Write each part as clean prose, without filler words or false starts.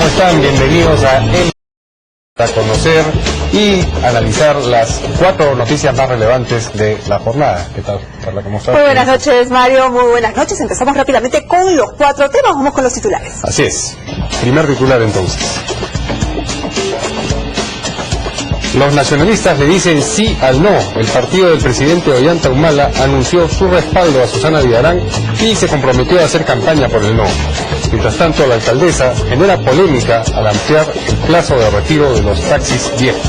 están? Bienvenidos a conocer y analizar las 4 noticias más relevantes de la jornada. ¿Qué tal, Carla? ¿Cómo estás? Muy buenas noches, Mario. Muy buenas noches. Empezamos rápidamente con los 4 temas. Vamos con los titulares. Así es. Primer titular, entonces. Los nacionalistas le dicen sí al no. El partido del presidente Ollanta Humala anunció su respaldo a Susana Villarán y se comprometió a hacer campaña por el no. Mientras tanto, la alcaldesa genera polémica al ampliar el plazo de retiro de los taxis viejos.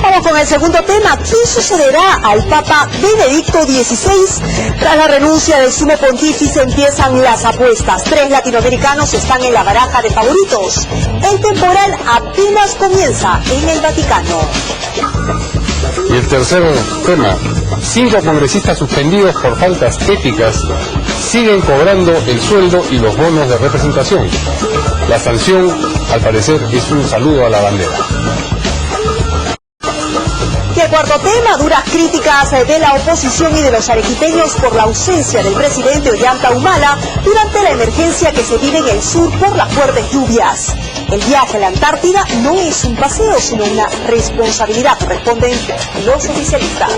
Vamos con el segundo tema. ¿Qué sucederá al Papa Benedicto XVI? Tras la renuncia del sumo pontífice empiezan las apuestas. 3 latinoamericanos están en la baraja de favoritos. El temporal apenas comienza en el Vaticano. Y el tercer tema. 5 congresistas suspendidos por faltas éticas siguen cobrando el sueldo y los bonos de representación. La sanción, al parecer, es un saludo a la bandera. Y el cuarto tema, duras críticas de la oposición y de los arequipeños por la ausencia del presidente Ollanta Humala durante la emergencia que se vive en el sur por las fuertes lluvias. El viaje a la Antártida no es un paseo, sino una responsabilidad, responden los oficialistas.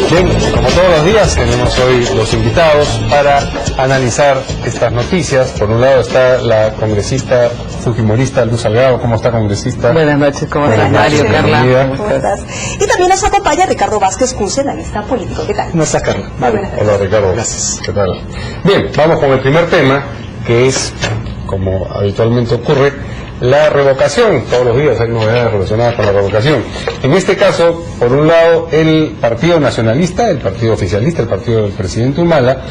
Bien, como todos los días tenemos hoy los invitados para analizar estas noticias. Por un lado está la congresista fujimorista Luz Salgado. ¿Cómo está, congresista? Buenas noches, ¿cómo estás, Mario, Carla? ¿Cómo estás? Y también nos acompaña Ricardo Vázquez Cunce, analista político. ¿Qué tal? ¿Cómo está, Carla? Vale. Hola, Ricardo. Gracias. ¿Qué tal? Bien, vamos con el primer tema, que es, como habitualmente ocurre, la revocación. Todos los días hay novedades relacionadas con la revocación. En este caso, por un lado, el Partido Nacionalista, el partido oficialista, el partido del presidente Humala,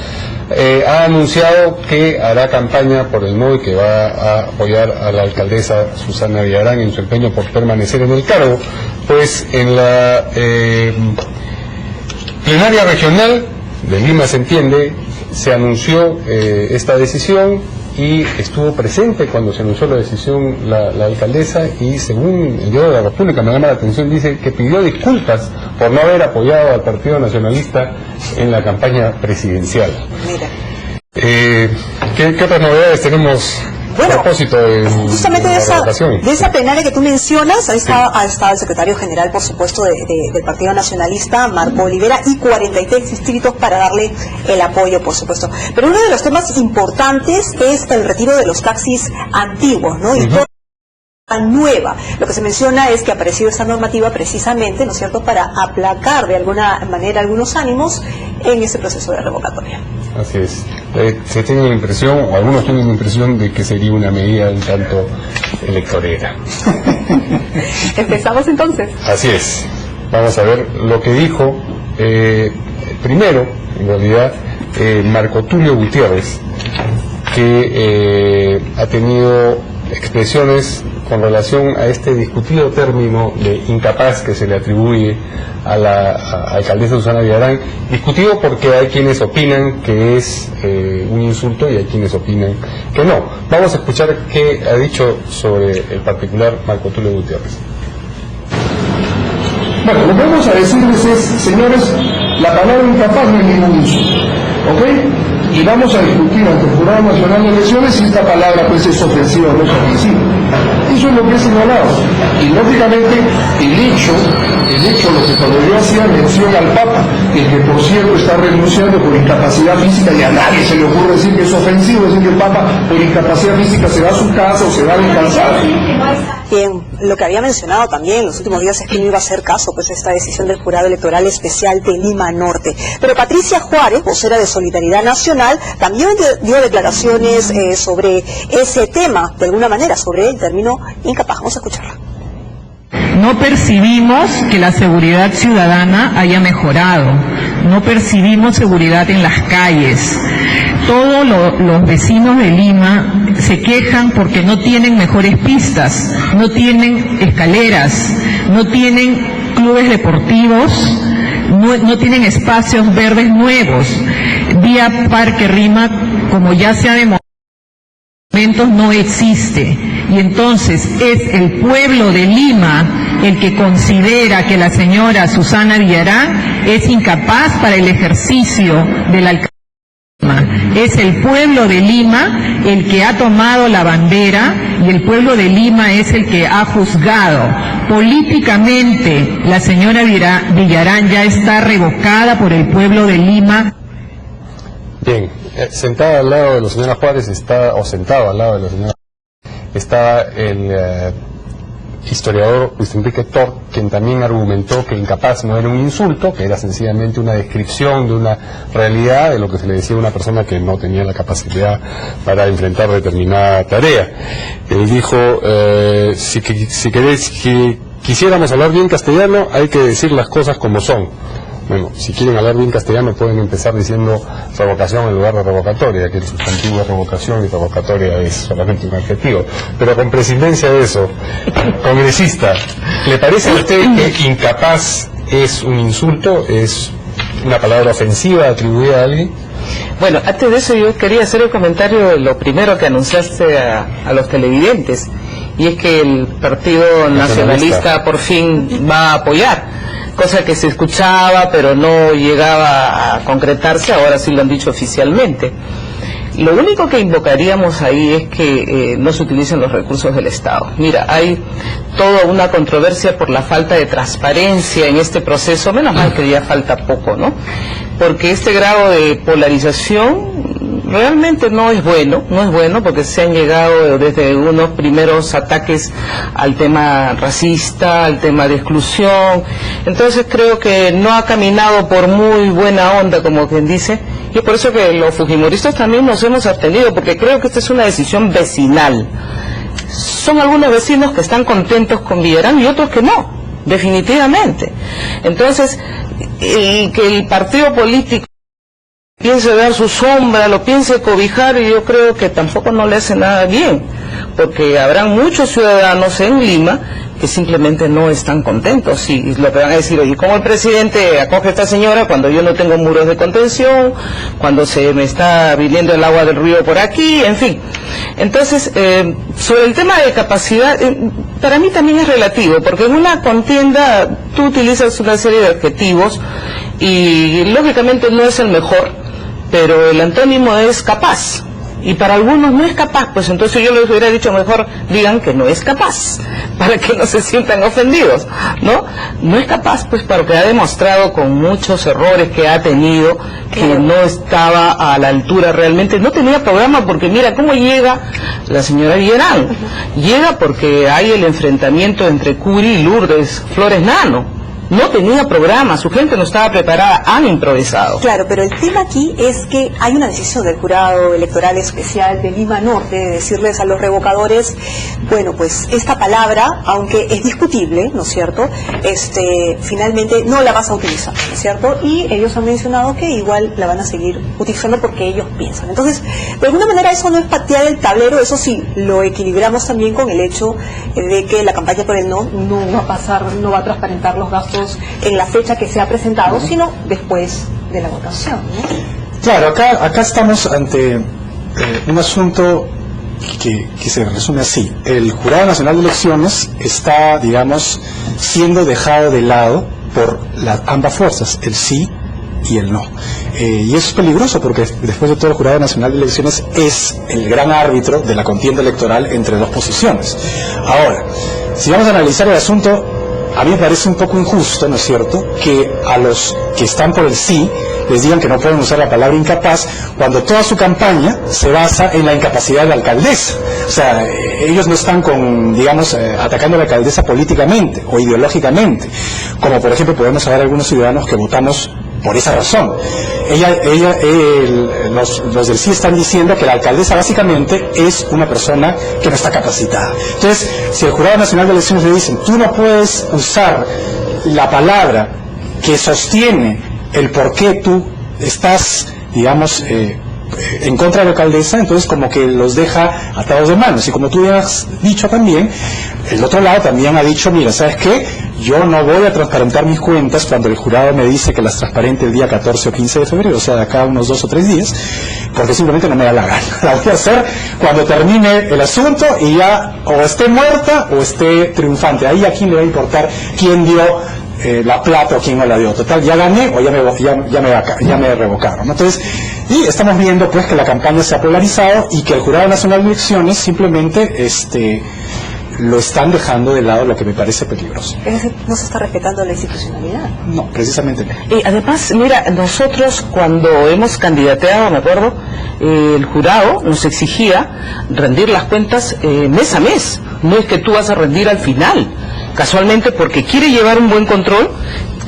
ha anunciado que hará campaña por el no y que va a apoyar a la alcaldesa Susana Villarán en su empeño por permanecer en el cargo. Pues en la plenaria regional de Lima, se entiende, se anunció esta decisión, y estuvo presente cuando se anunció la decisión la alcaldesa, y según el Diario de la República, me llama la atención, dice que pidió disculpas por no haber apoyado al Partido Nacionalista en la campaña presidencial. Mira. ¿Qué otras novedades tenemos? Bueno, a propósito justamente de esa plenaria que tú mencionas, ahí está el secretario general, por supuesto, del Partido Nacionalista, Marco Olivera, y 43 distritos para darle el apoyo, por supuesto. Pero uno de los temas importantes es el retiro de los taxis antiguos, ¿no? Y nueva. Lo que se menciona es que ha aparecido esta normativa precisamente, ¿no es cierto?, para aplacar de alguna manera algunos ánimos en ese proceso de revocatoria. Así es. Se tiene la impresión, o algunos tienen la impresión, de que sería una medida un tanto electorera. Empezamos entonces. Así es. Vamos a ver lo que dijo primero, en realidad, Marco Tulio Gutiérrez, que ha tenido expresiones con relación a este discutido término de incapaz que se le atribuye a la alcaldesa Susana Villarán, discutido porque hay quienes opinan que es un insulto y hay quienes opinan que no. Vamos a escuchar qué ha dicho sobre el particular Marco Tulio Gutiérrez. Bueno, lo que vamos a decirles es, señores, la palabra incapaz no es ningún insulto, ¿ok? Y vamos a discutir ante el Jurado Nacional de Elecciones si esta palabra pues es ofensiva o no es ofensiva. Eso es lo que he señalado. Y lógicamente el hecho, lo que cuando yo hacía mención al Papa, el que por cierto está renunciando por incapacidad física, y a nadie se le ocurre decir que es ofensivo, decir que el Papa por incapacidad física se va a su casa o se va a descansar. Bien, lo que había mencionado también en los últimos días es que no iba a hacer caso pues esta decisión del Jurado Electoral Especial de Lima Norte. Pero Patricia Juárez, vocera de Solidaridad Nacional, también dio declaraciones sobre ese tema, de alguna manera, sobre el término incapaz. Vamos a escucharla. No percibimos que la seguridad ciudadana haya mejorado, no percibimos seguridad en las calles. Todos los vecinos de Lima se quejan porque no tienen mejores pistas, no tienen escaleras, no tienen clubes deportivos, no tienen espacios verdes nuevos. Vía Parque Rima, como ya se ha demostrado, no existe. y entonces es el pueblo de Lima el que considera que la señora Susana Villarán es incapaz para el ejercicio de la alcaldía. Es el pueblo de Lima el que ha tomado la bandera y el pueblo de Lima es el que ha juzgado. Políticamente, la señora Villarán ya está revocada por el pueblo de Lima. Bien, sentada al lado de la señora Juárez o sentado al lado de la señora está el historiador Luis Enrique Tort, quien también argumentó que incapaz no era un insulto, que era sencillamente una descripción de una realidad, de lo que se le decía a una persona que no tenía la capacidad para enfrentar determinada tarea. Él dijo, si quisiéramos hablar bien castellano, hay que decir las cosas como son. Bueno, si quieren hablar bien castellano pueden empezar diciendo revocación en lugar de revocatoria, que el sustantivo es revocación y revocatoria es solamente un adjetivo. Pero con prescindencia de eso, congresista, ¿le parece a usted que incapaz es un insulto, es una palabra ofensiva atribuida a alguien? Bueno, antes de eso yo quería hacer el comentario de lo primero que anunciaste a los televidentes, y es que el Partido Nacionalista por fin va a apoyar, cosa que se escuchaba pero no llegaba a concretarse, ahora sí lo han dicho oficialmente. Lo único que invocaríamos ahí es que no se utilicen los recursos del Estado. Mira, hay toda una controversia por la falta de transparencia en este proceso, menos mal que ya falta poco, ¿no? Porque este grado de polarización realmente no es bueno porque se han llegado desde unos primeros ataques al tema racista, al tema de exclusión. Entonces creo que no ha caminado por muy buena onda, como quien dice, y es por eso que los fujimoristas también nos hemos abstenido, porque creo que esta es una decisión vecinal. Son algunos vecinos que están contentos con Villarán y otros que no, definitivamente. Entonces, que el partido político piense dar su sombra, lo piense cobijar, y yo creo que tampoco no le hace nada bien, porque habrán muchos ciudadanos en Lima que simplemente no están contentos y lo que van a decir, oye, ¿cómo el presidente acoge a esta señora cuando yo no tengo muros de contención, cuando se me está viniendo el agua del río por aquí, en fin? Entonces, sobre el tema de capacidad, para mí también es relativo, porque en una contienda tú utilizas una serie de adjetivos y lógicamente no es el mejor, pero el antónimo es capaz. Y para algunos no es capaz, pues entonces yo les hubiera dicho mejor digan que no es capaz, para que no se sientan ofendidos, ¿no? No es capaz, pues porque ha demostrado con muchos errores que ha tenido, que no estaba a la altura realmente, no tenía programa, porque mira cómo llega la señora Villarán, llega porque hay el enfrentamiento entre Curi y Lourdes Flores Nano. No tenía programa, su gente no estaba preparada, han improvisado. Claro, pero el tema aquí es que hay una decisión del Jurado Electoral Especial de Lima Norte de decirles a los revocadores, bueno, pues esta palabra, aunque es discutible, ¿no es cierto?, finalmente no la vas a utilizar, ¿no es cierto? Y ellos han mencionado que igual la van a seguir utilizando porque ellos piensan. Entonces, de alguna manera eso no es patear el tablero, eso sí, lo equilibramos también con el hecho de que la campaña por el no va a pasar, no va a transparentar los gastos en la fecha que se ha presentado, sino después de la votación, ¿no? Claro, acá estamos ante un asunto que se resume así. El Jurado Nacional de Elecciones está, digamos, siendo dejado de lado por ambas fuerzas, el sí y el no. Y eso es peligroso porque después de todo el Jurado Nacional de Elecciones es el gran árbitro de la contienda electoral entre dos posiciones. Ahora, si vamos a analizar el asunto, a mí me parece un poco injusto, ¿no es cierto?, que a los que están por el sí les digan que no pueden usar la palabra incapaz cuando toda su campaña se basa en la incapacidad de la alcaldesa. O sea, ellos no están atacando a la alcaldesa políticamente o ideológicamente, como por ejemplo podemos haber algunos ciudadanos que votamos por esa razón. Los del sí están diciendo que la alcaldesa básicamente es una persona que no está capacitada. Entonces, si el Jurado Nacional de Elecciones le dicen, tú no puedes usar la palabra que sostiene el por qué tú estás, en contra de la alcaldesa, entonces como que los deja atados de manos. Y como tú ya has dicho también, el otro lado también ha dicho, mira, ¿sabes qué? Yo no voy a transparentar mis cuentas cuando el jurado me dice que las transparente el día 14 o 15 de febrero, o sea, de acá a unos 2 o 3 días, porque simplemente no me da la gana. La voy a hacer cuando termine el asunto y ya o esté muerta o esté triunfante. Ahí a quién le va a importar quién dio la plata o quién no la dio. Total, ya gané o ya me revocaron, ¿no? Entonces, y estamos viendo pues que la campaña se ha polarizado y que el Jurado Nacional de Elecciones simplemente lo están dejando de lado, lo que me parece peligroso. Es decir, no se está respetando la institucionalidad. No, precisamente no. Y además, mira, nosotros cuando hemos candidateado, me acuerdo, el jurado nos exigía rendir las cuentas mes a mes. No es que tú vas a rendir al final, casualmente porque quiere llevar un buen control,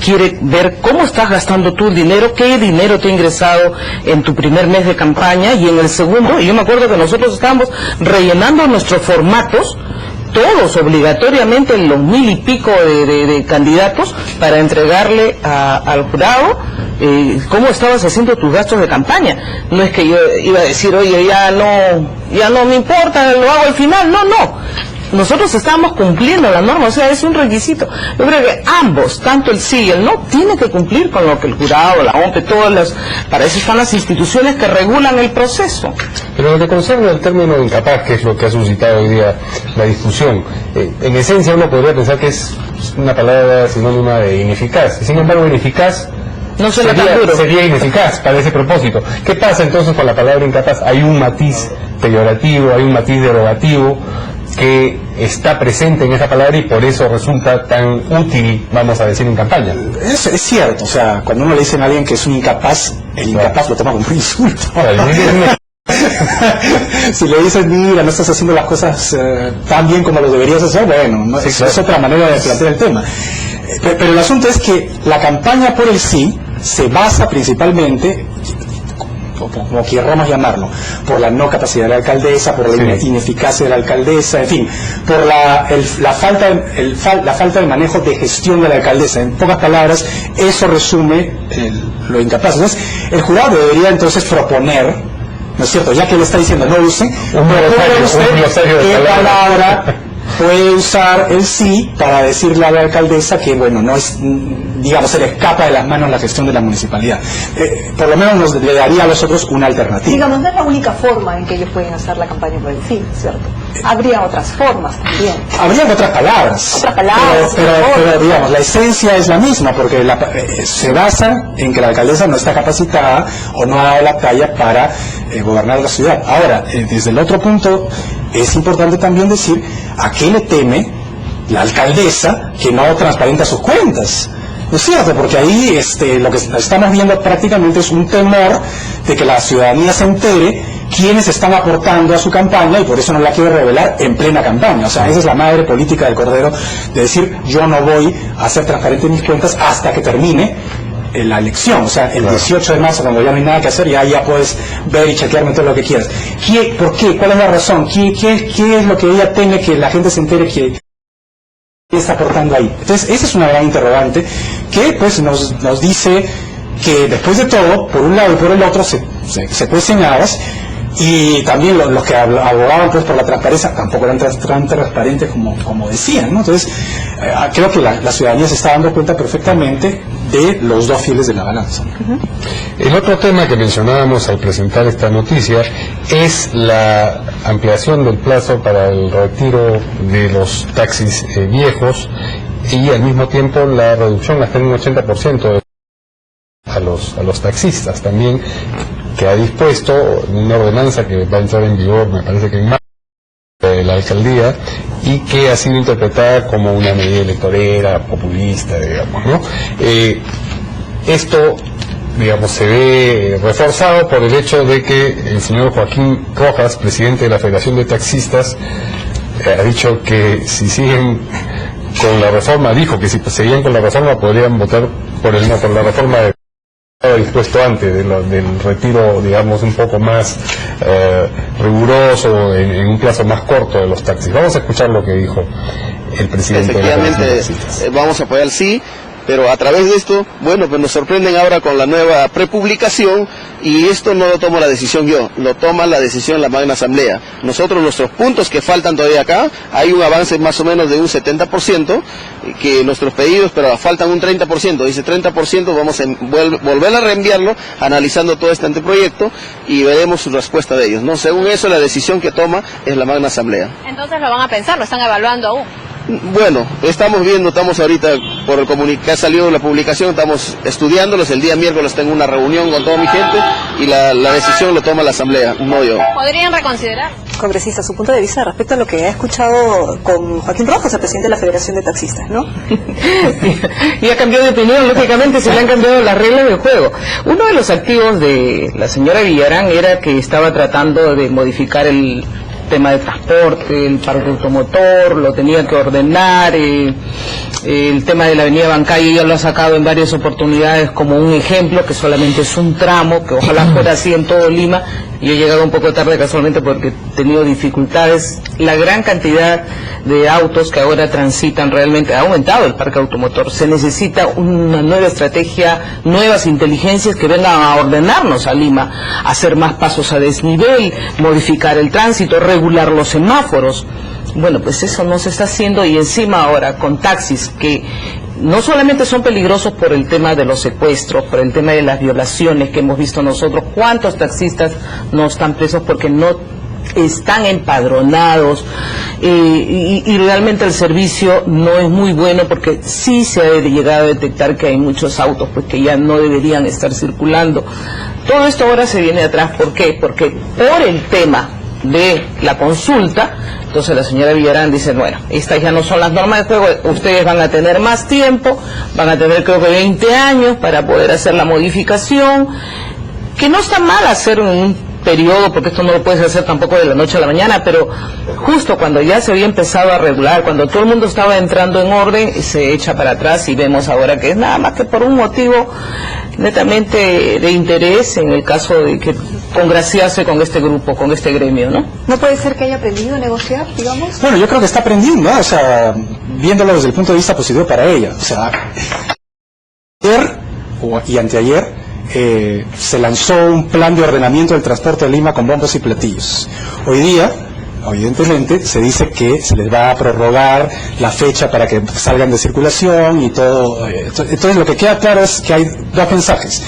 quiere ver cómo estás gastando tu dinero, qué dinero te ha ingresado en tu primer mes de campaña y en el segundo. Y yo me acuerdo que nosotros estábamos rellenando nuestros formatos, todos obligatoriamente, en los 1000 y pico de candidatos, para entregarle al jurado cómo estabas haciendo tus gastos de campaña. No es que yo iba a decir, oye, ya no me importa, lo hago al final. No. Nosotros estábamos cumpliendo la norma, o sea, es un requisito. Yo creo que ambos, tanto el sí y el no, tienen que cumplir con lo que el jurado, la OMP, para eso están las instituciones que regulan el proceso. Pero lo que concierne al término de incapaz, que es lo que ha suscitado hoy día la discusión, en esencia uno podría pensar que es una palabra sinónima de ineficaz. Sin embargo, ineficaz no sería ineficaz para ese propósito. ¿Qué pasa entonces con la palabra incapaz? Hay un matiz peyorativo, hay un matiz derogativo que está presente en esa palabra y por eso resulta tan útil, vamos a decir, en campaña. Es cierto, o sea, cuando uno le dice a alguien que es un incapaz, el incapaz lo toma como un insulto. Si le dices, mira, no estás haciendo las cosas tan bien como lo deberías hacer, bueno, no, sí, es otra manera de plantear el tema. Pero el asunto es que la campaña por el sí se basa principalmente, como querramos llamarlo, por la no capacidad de la alcaldesa, por la ineficacia de la alcaldesa, en fin, por la falta de manejo de gestión de la alcaldesa. En pocas palabras, eso resume lo incapaz. Entonces, el jurado debería entonces proponer, ¿no es cierto? Ya que le está diciendo no use, ¿qué palabra puede usar el sí para decirle a la alcaldesa que, bueno, no es, digamos, se le escapa de las manos la gestión de la municipalidad? Por lo menos le daría a los otros una alternativa. Digamos, no es la única forma en que ellos pueden hacer la campaña por el sí, ¿cierto? Habría otras formas también. Habría otras palabras. Pero digamos, la esencia es la misma, porque se basa en que la alcaldesa no está capacitada o no ha dado la talla para gobernar la ciudad. Ahora, desde el otro punto, es importante también decir a qué le teme la alcaldesa que no transparenta sus cuentas. ¿No es cierto? Porque ahí lo que estamos viendo prácticamente es un temor de que la ciudadanía se entere quiénes están aportando a su campaña y por eso no la quiere revelar en plena campaña. O sea, esa es la madre política del Cordero, de decir, yo no voy a hacer transparentes mis cuentas hasta que termine la elección. O sea, el 18 de marzo, cuando ya no hay nada que hacer, ya puedes ver y chequearme todo lo que quieras. ¿Por qué? ¿Cuál es la razón? ¿Qué es lo que ella teme que la gente se entere que está aportando ahí? Entonces, esa es una gran interrogante que pues nos dice que después de todo, por un lado y por el otro, se cuecen habas. Y también los que abogaban pues por la transparencia tampoco eran tan transparentes como decían, ¿no? Entonces, creo que la ciudadanía se está dando cuenta perfectamente de los dos fieles de la balanza. El otro tema que mencionábamos al presentar esta noticia es la ampliación del plazo para el retiro de los taxis viejos y al mismo tiempo la reducción hasta un 80% a los taxistas también, que ha dispuesto una ordenanza que va a entrar en vigor, me parece que en marzo, de la alcaldía, y que ha sido interpretada como una medida electorera, populista, digamos, ¿no? Esto, digamos, se ve reforzado por el hecho de que el señor Joaquín Rojas, presidente de la Federación de Taxistas, ha dicho que si siguen con la reforma, dijo que si seguían con la reforma podrían votar por la reforma de dispuesto antes del retiro, digamos, un poco más riguroso, en un plazo más corto de los taxis. Vamos a escuchar lo que dijo el presidente. Efectivamente, vamos a apoyar el sí, Pero a través de esto, bueno, pues nos sorprenden ahora con la nueva prepublicación, y esto no lo tomo la decisión yo, lo toma la decisión la Magna Asamblea. Nosotros, nuestros puntos que faltan todavía acá, hay un avance más o menos de un 70%, que nuestros pedidos, pero faltan un 30%, dice 30%, vamos a volver a reenviarlo, analizando todo este anteproyecto, y veremos su respuesta de ellos, ¿no? Según eso, la decisión que toma es la Magna Asamblea. Entonces lo van a pensar, lo están evaluando aún. Bueno, estamos viendo, estamos ahorita por el comunicado, ha salido la publicación, estamos estudiándolos. El día miércoles tengo una reunión con toda mi gente y la decisión lo toma la Asamblea, no yo. ¿Podrían reconsiderar? Congresista, su punto de vista respecto a lo que ha escuchado con Joaquín Rojas, el presidente de la Federación de Taxistas, ¿no? Y ha cambiado de opinión, lógicamente se le han cambiado las reglas del juego. Uno de los activos de la señora Villarán era que estaba tratando de modificar el tema de transporte, el parque automotor, lo tenía que ordenar, el tema de la avenida Bancayo ya lo ha sacado en varias oportunidades como un ejemplo, que solamente es un tramo, que ojalá fuera así en todo Lima. Yo he llegado un poco tarde casualmente porque he tenido dificultades. La gran cantidad de autos que ahora transitan realmente ha aumentado el parque automotor. Se necesita una nueva estrategia, nuevas inteligencias que vengan a ordenarnos a Lima, hacer más pasos a desnivel, modificar el tránsito, regular los semáforos. Bueno, pues eso no se está haciendo, y encima ahora con taxis que no solamente son peligrosos por el tema de los secuestros, por el tema de las violaciones que hemos visto nosotros. ¿Cuántos taxistas no están presos porque no están empadronados? Y realmente el servicio no es muy bueno, porque sí se ha llegado a detectar que hay muchos autos pues que ya no deberían estar circulando. Todo esto ahora se viene atrás. ¿Por qué? Porque por el tema de la consulta, entonces la señora Villarán dice, bueno, estas ya no son las normas de juego, ustedes van a tener más tiempo, van a tener creo que 20 años para poder hacer la modificación, que no está mal hacer un periodo, porque esto no lo puedes hacer tampoco de la noche a la mañana, pero justo cuando ya se había empezado a regular, cuando todo el mundo estaba entrando en orden, se echa para atrás, y vemos ahora que es nada más que por un motivo netamente de interés, en el caso de que congraciarse con este grupo, con este gremio, ¿no? ¿No puede ser que haya aprendido a negociar, digamos? Bueno, yo creo que está aprendiendo, ¿no? O sea, viéndolo desde el punto de vista positivo para ella. O sea, ayer y anteayer se lanzó un plan de ordenamiento del transporte de Lima con bombos y platillos. Hoy día, evidentemente, se dice que se les va a prorrogar la fecha para que salgan de circulación y todo. Entonces, lo que queda claro es que hay dos mensajes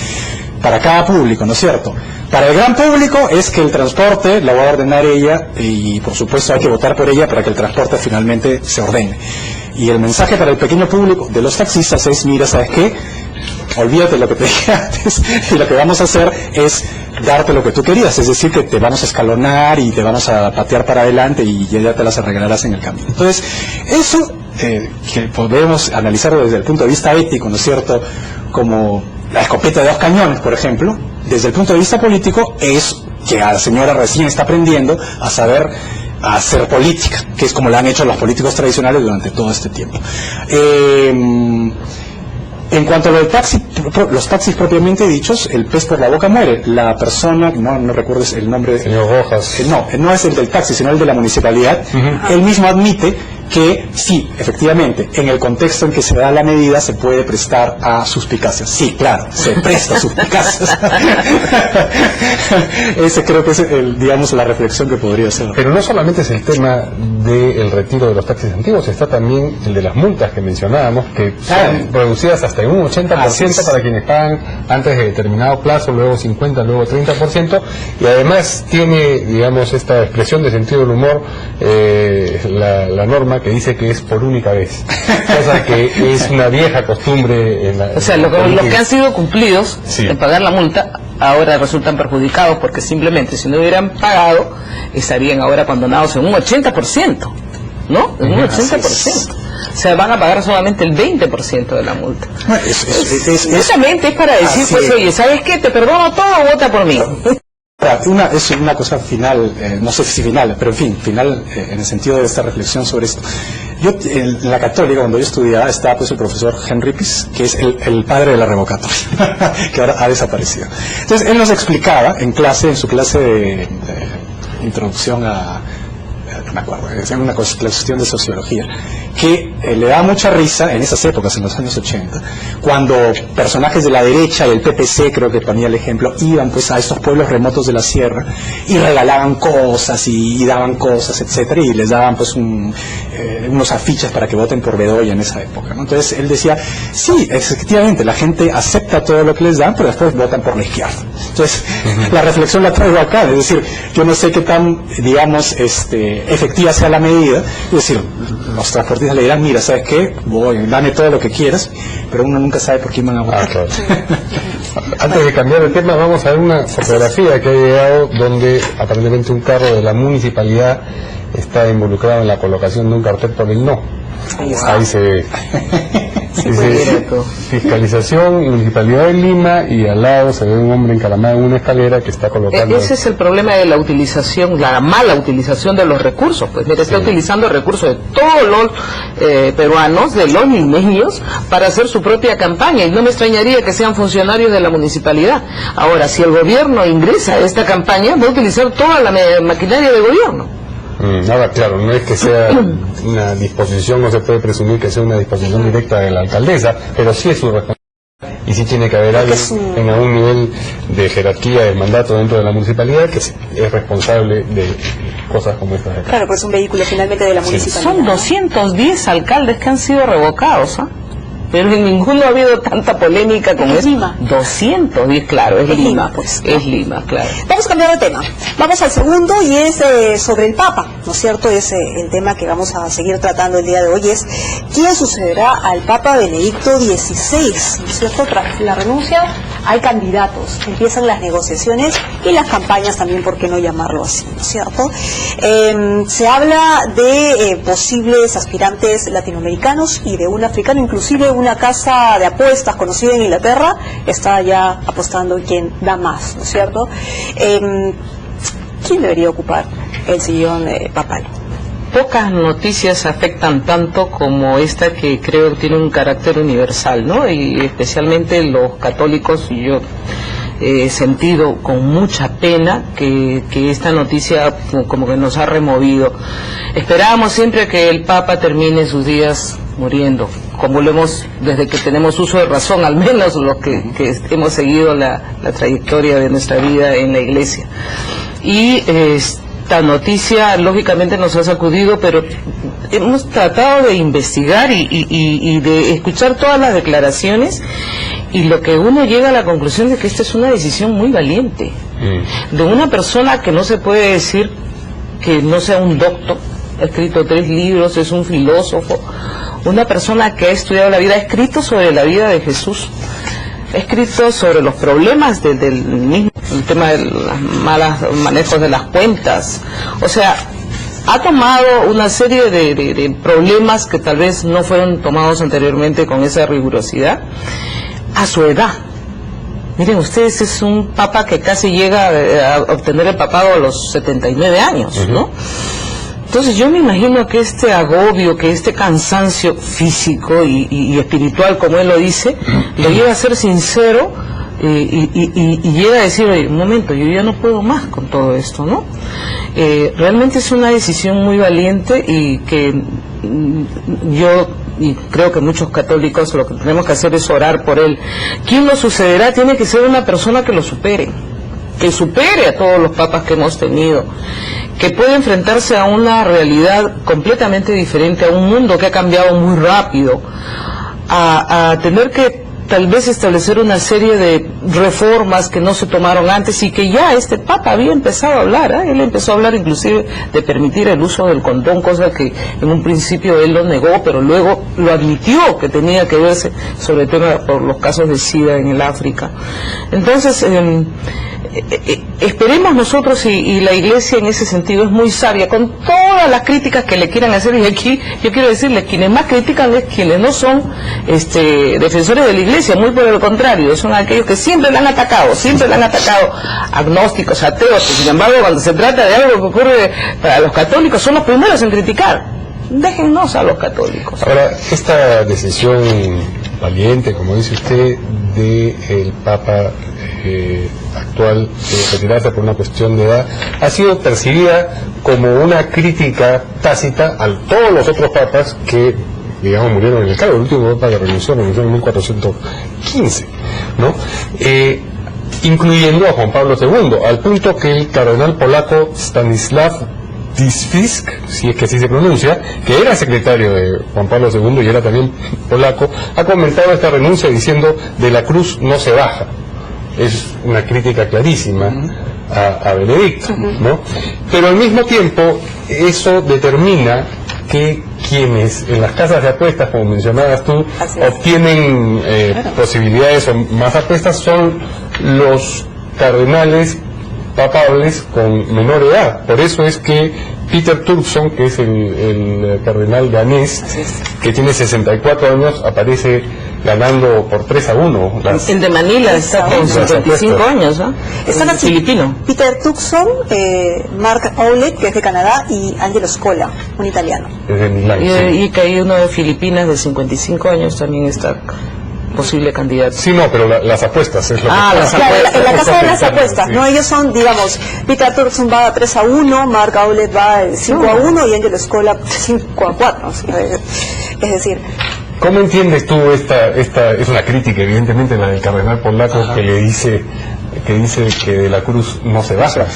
para cada público, ¿no es cierto? Para el gran público es que el transporte lo va a ordenar ella, y por supuesto hay que votar por ella para que el transporte finalmente se ordene. Y el mensaje para el pequeño público de los taxistas es, mira, ¿sabes qué? Olvídate lo que te dije antes, y lo que vamos a hacer es darte lo que tú querías, es decir, que te vamos a escalonar y te vamos a patear para adelante y ya te las arreglarás en el camino. Entonces, eso que podemos analizar desde el punto de vista ético, ¿no es cierto?, como la escopeta de dos cañones, por ejemplo. Desde el punto de vista político, es que a la señora recién está aprendiendo a saber hacer política, que es como lo han hecho los políticos tradicionales durante todo este tiempo. En cuanto a lo del taxi, los taxis propiamente dichos, el pez por la boca muere. La persona, no recuerdo el nombre. Señor Rojas. No es el del taxi, sino el de la municipalidad. Él mismo admite que sí, efectivamente, en el contexto en que se da la medida se puede prestar a suspicacias. Sí, claro, se presta a suspicacias. Ese creo que es, digamos, la reflexión que podría hacer. Pero no solamente es el tema del retiro de los taxis antiguos, está también el de las multas que mencionábamos, que son reducidas hasta en un 80% para quienes pagan antes de determinado plazo, luego 50%, luego 30%, y además tiene, digamos, esta expresión de sentido del humor, la norma que dice que es por única vez, cosa que es una vieja costumbre en la... O sea, los que han sido cumplidos en pagar la multa ahora resultan perjudicados, porque simplemente si no hubieran pagado estarían ahora condenados en un 80%, ¿no? En un 80%. O sea, van a pagar solamente el 20% de la multa. Justamente es para decir, pues, oye, ¿sabes qué? Te perdono todo, vota por mí. Es una cosa final, no sé si final, pero en fin, final en el sentido de esta reflexión sobre esto. Yo, en la Católica, cuando yo estudiaba, estaba pues el profesor Henry Pis, que es el padre de la revocatoria, que ahora ha desaparecido. Entonces, él nos explicaba en su clase de introducción a, no me acuerdo, es una cuestión de sociología, que le da mucha risa en esas épocas, en los años 80, cuando personajes de la derecha, del PPC creo que ponía el ejemplo, iban pues a estos pueblos remotos de la sierra y regalaban cosas y daban cosas, etcétera, y les daban pues unos afiches para que voten por Bedoya en esa época, ¿no? Entonces él decía, sí, efectivamente, la gente acepta todo lo que les dan, pero después votan por la izquierda. Entonces, la reflexión la traigo acá, es decir, yo no sé qué tan, digamos, efectiva sea la medida, es decir, los transportistas le dirán, mira, ¿sabes qué? Dame todo lo que quieras, pero uno nunca sabe por quién van a votar. Claro. Antes de cambiar de tema, vamos a ver una fotografía que ha llegado donde aparentemente un carro de la municipalidad está involucrado en la colocación de un cartel por el no. Ahí se ve. Dice, fiscalización, Municipalidad de Lima, y al lado se ve un hombre encaramado en una escalera que está colocando... Ese es el problema de la utilización, la mala utilización de los recursos. Pues mira, está utilizando recursos de todos los peruanos, de los limeños, para hacer su propia campaña, y no me extrañaría que sean funcionarios de la municipalidad. Ahora, si el gobierno ingresa a esta campaña, va a utilizar toda la maquinaria del gobierno. Ahora, claro, no es que sea una disposición, no se puede presumir que sea una disposición directa de la alcaldesa, pero sí es su responsabilidad y sí tiene que haber alguien en algún nivel de jerarquía del mandato dentro de la municipalidad que es responsable de cosas como estas. Claro, pues un vehículo finalmente de la municipalidad. Son 210 alcaldes que han sido revocados, ¿ah? Pero en ninguno ha habido tanta polémica como es Lima. 210, claro, es Lima, pues, es Lima, claro. Vamos a cambiar de tema. Vamos al segundo, y es sobre el Papa, ¿no es cierto? Es el tema que vamos a seguir tratando el día de hoy, es ¿quién sucederá al Papa Benedicto XVI? ¿No es cierto? Tras la renuncia hay candidatos, empiezan las negociaciones y las campañas también, ¿por qué no llamarlo así? ¿No es cierto? Se habla de posibles aspirantes latinoamericanos y de un africano, inclusive una casa de apuestas conocida en Inglaterra está ya apostando quién da más, ¿no es cierto? ¿Quién debería ocupar el sillón papal? Pocas noticias afectan tanto como esta, que creo que tiene un carácter universal, ¿no? Y especialmente los católicos, y yo he sentido con mucha pena que esta noticia como que nos ha removido. Esperábamos siempre que el Papa termine sus días muriendo, como lo hemos, desde que tenemos uso de razón, al menos los que hemos seguido la trayectoria de nuestra vida en la Iglesia. Y esta noticia lógicamente nos ha sacudido, pero hemos tratado de investigar y de escuchar todas las declaraciones, y lo que uno llega a la conclusión de que esta es una decisión muy valiente, de una persona que no se puede decir que no sea un doctor, ha escrito 3 libros, es un filósofo, una persona que ha estudiado la vida, ha escrito sobre la vida de Jesús, ha escrito sobre los problemas del mismo, el tema de los malos manejos de las cuentas, o sea, ha tomado una serie de problemas que tal vez no fueron tomados anteriormente con esa rigurosidad, a su edad. Miren ustedes, es un papa que casi llega a obtener el papado a los 79 años, ¿no? Entonces yo me imagino que este agobio, que este cansancio físico y espiritual, como él lo dice, lo lleva a ser sincero y llega a decir, oye, un momento, yo ya no puedo más con todo esto, ¿no? Realmente es una decisión muy valiente, y que yo, y creo que muchos católicos, lo que tenemos que hacer es orar por él. ¿Quién lo sucederá? Tiene que ser una persona que lo supere, que supere a todos los papas que hemos tenido, que puede enfrentarse a una realidad completamente diferente, a un mundo que ha cambiado muy rápido, a tener que tal vez establecer una serie de reformas que no se tomaron antes, y que ya este Papa había empezado a hablar, él empezó a hablar inclusive de permitir el uso del condón, cosa que en un principio él lo negó, pero luego lo admitió que tenía que verse, sobre todo por los casos de SIDA en el África. Entonces, esperemos nosotros, y la Iglesia en ese sentido es muy sabia, con todas las críticas que le quieran hacer, y aquí yo quiero decirles, quienes más critican es quienes no son defensores de la Iglesia, muy por el contrario, son aquellos que siempre la han atacado, agnósticos, ateos, que sin embargo cuando se trata de algo que ocurre para los católicos son los primeros en criticar. Déjennos a los católicos. Ahora, esta decisión valiente, como dice usted, del Papa actual retirarse por una cuestión de edad, ha sido percibida como una crítica tácita a todos los otros papas que, digamos, murieron en el cargo. El último papa que renunció en 1415, ¿no? Incluyendo a Juan Pablo II, al punto que el cardenal polaco Stanislaw Disfisk, si es que así se pronuncia, que era secretario de Juan Pablo II y era también polaco, ha comentado esta renuncia diciendo: de la cruz no se baja. Es una crítica clarísima a Benedicto, ¿no? Pero al mismo tiempo eso determina que quienes en las casas de apuestas, como mencionabas tú, obtienen posibilidades o más apuestas son los cardenales papables con menor edad. Por eso es que Peter Turkson, que es el cardenal danés, que tiene 64 años, aparece ganando por 3-1. El de Manila está con 55 años, ¿no? Están así, filipino. Peter Turkson, Mark Howlett, que es de Canadá, y Angelo Scola, un italiano. Es de Milán, Y que hay uno de Filipinas de 55 años también está posible candidato. Sí, no, pero las apuestas es lo que... Las apuestas. En la casa de las apuestas, sí. ¿no? Ellos son, digamos, Peter Turkson va 3-1, Mark Howlett va 5-1 y Angelo Scola 5-4. Es decir... ¿Cómo entiendes tú esta es una crítica, evidentemente, la del cardenal polaco, que dice que de la cruz no se baja?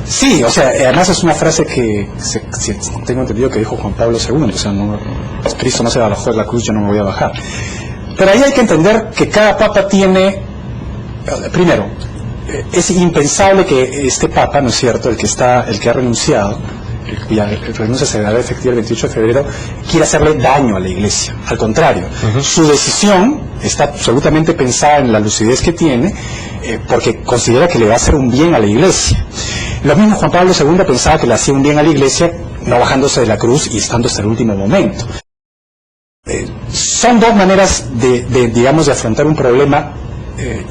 Sí, o sea, además es una frase que tengo entendido que dijo Juan Pablo II, o sea, Cristo no se bajó de la cruz, yo no me voy a bajar. Pero ahí hay que entender que cada papa tiene, primero, es impensable que este papa, ¿no es cierto?, el que ha renunciado, cuya renuncia se dará efectiva el 28 de febrero, quiere hacerle daño a la Iglesia. Al contrario, su decisión está absolutamente pensada en la lucidez que tiene, porque considera que le va a hacer un bien a la Iglesia. Lo mismo Juan Pablo II pensaba que le hacía un bien a la Iglesia, no bajándose de la cruz y estando hasta el último momento. Son dos maneras digamos, de afrontar un problema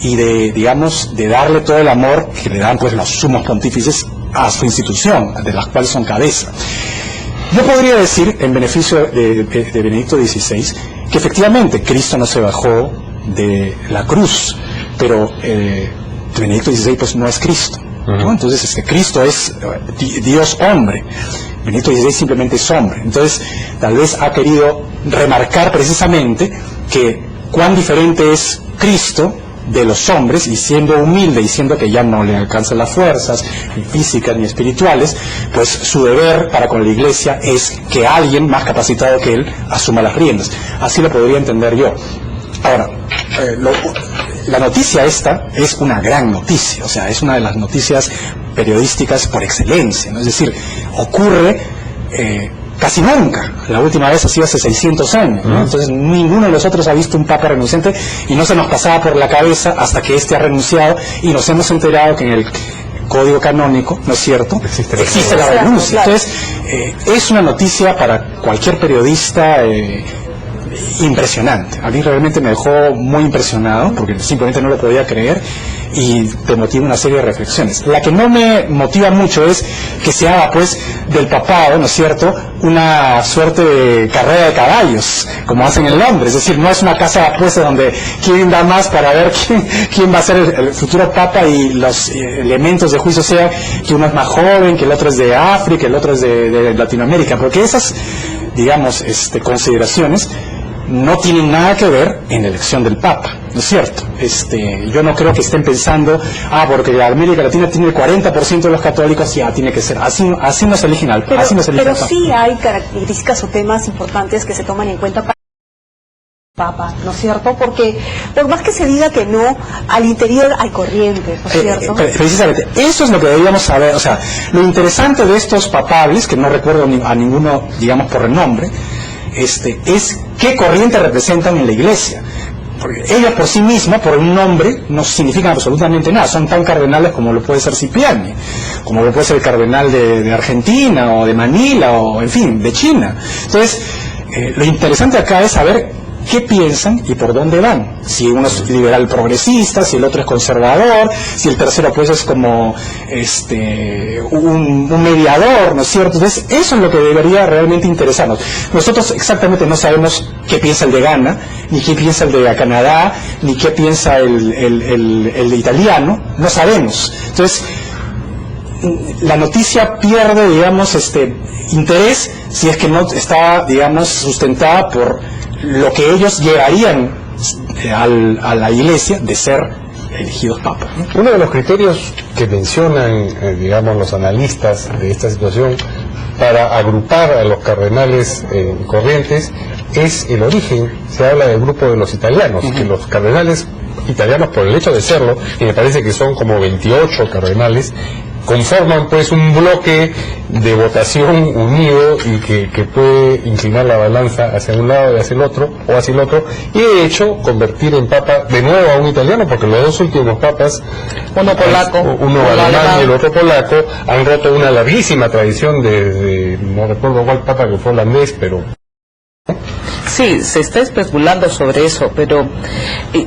y de darle todo el amor que le dan pues los sumos pontífices a su institución, de las cuales son cabeza. Yo podría decir, en beneficio de Benedicto XVI, que efectivamente Cristo no se bajó de la cruz, pero Benedicto XVI pues no es Cristo, ¿no? Entonces Cristo es Dios hombre, Benedicto XVI simplemente es hombre. Entonces tal vez ha querido remarcar precisamente que cuán diferente es Cristo de los hombres, y siendo humilde, diciendo que ya no le alcanzan las fuerzas, ni físicas ni espirituales, pues su deber para con la Iglesia es que alguien más capacitado que él asuma las riendas. Así lo podría entender yo. Ahora, la noticia esta es una gran noticia, o sea, es una de las noticias periodísticas por excelencia, ¿no? Es decir, ocurre casi nunca. La última vez ha sido hace 600 años, ¿no? Entonces ninguno de nosotros ha visto un papa renunciante y no se nos pasaba por la cabeza hasta que éste ha renunciado, y nos hemos enterado que en el código canónico, ¿no es cierto?, existe la renuncia. Entonces es una noticia para cualquier periodista impresionante. A mí realmente me dejó muy impresionado, porque simplemente no lo podía creer, y te motiva una serie de reflexiones. La que no me motiva mucho es que se haga pues del papado, ¿no es cierto?, una suerte de carrera de caballos, como hacen en Londres. Es decir, no es una casa de apuestas donde quién da más para ver quién va a ser el futuro papa, y los elementos de juicio sean que uno es más joven, que el otro es de África, el otro es de Latinoamérica, porque esas, digamos, consideraciones no tienen nada que ver en la elección del Papa, ¿no es cierto? Yo no creo que estén pensando, porque la América Latina tiene el 40% de los católicos, ya tiene que ser, así no se eligen al Papa. Pero sí hay características o temas importantes que se toman en cuenta para el Papa, ¿no es cierto? Porque por más que se diga que no, al interior hay corrientes, ¿no es cierto? Precisamente, eso es lo que deberíamos saber. O sea, lo interesante de estos papables, que no recuerdo a ninguno, digamos, por renombre, es qué corriente representan en la Iglesia. Porque ellos por sí mismos, por un nombre, no significan absolutamente nada. Son tan cardenales como lo puede ser Cipriani, como lo puede ser el cardenal de Argentina, o de Manila, o en fin, de China. Entonces, lo interesante acá es saber qué piensan y por dónde van. Si uno es liberal progresista, si el otro es conservador, si el tercero pues es como un mediador, ¿no es cierto? Entonces eso es lo que debería realmente interesarnos. Nosotros exactamente no sabemos qué piensa el de Ghana, ni qué piensa el de Canadá, ni qué piensa el italiano, no sabemos. Entonces la noticia pierde, digamos, interés si es que no está, digamos, sustentada por lo que ellos llevarían a la iglesia de ser elegidos papas, ¿no? Uno de los criterios que mencionan, digamos, los analistas de esta situación para agrupar a los cardenales corrientes es el origen. Se habla del grupo de los italianos, que los cardenales italianos, por el hecho de serlo, y me parece que son como 28 cardenales, conforman pues un bloque de votación unido y que puede inclinar la balanza hacia un lado y hacia el otro, o hacia el otro, y de hecho convertir en papa de nuevo a un italiano, porque los dos últimos papas, uno polaco, uno alemán y el otro polaco, han roto una larguísima tradición de no recuerdo cuál papa que fue holandés, pero... Sí, se está especulando sobre eso, pero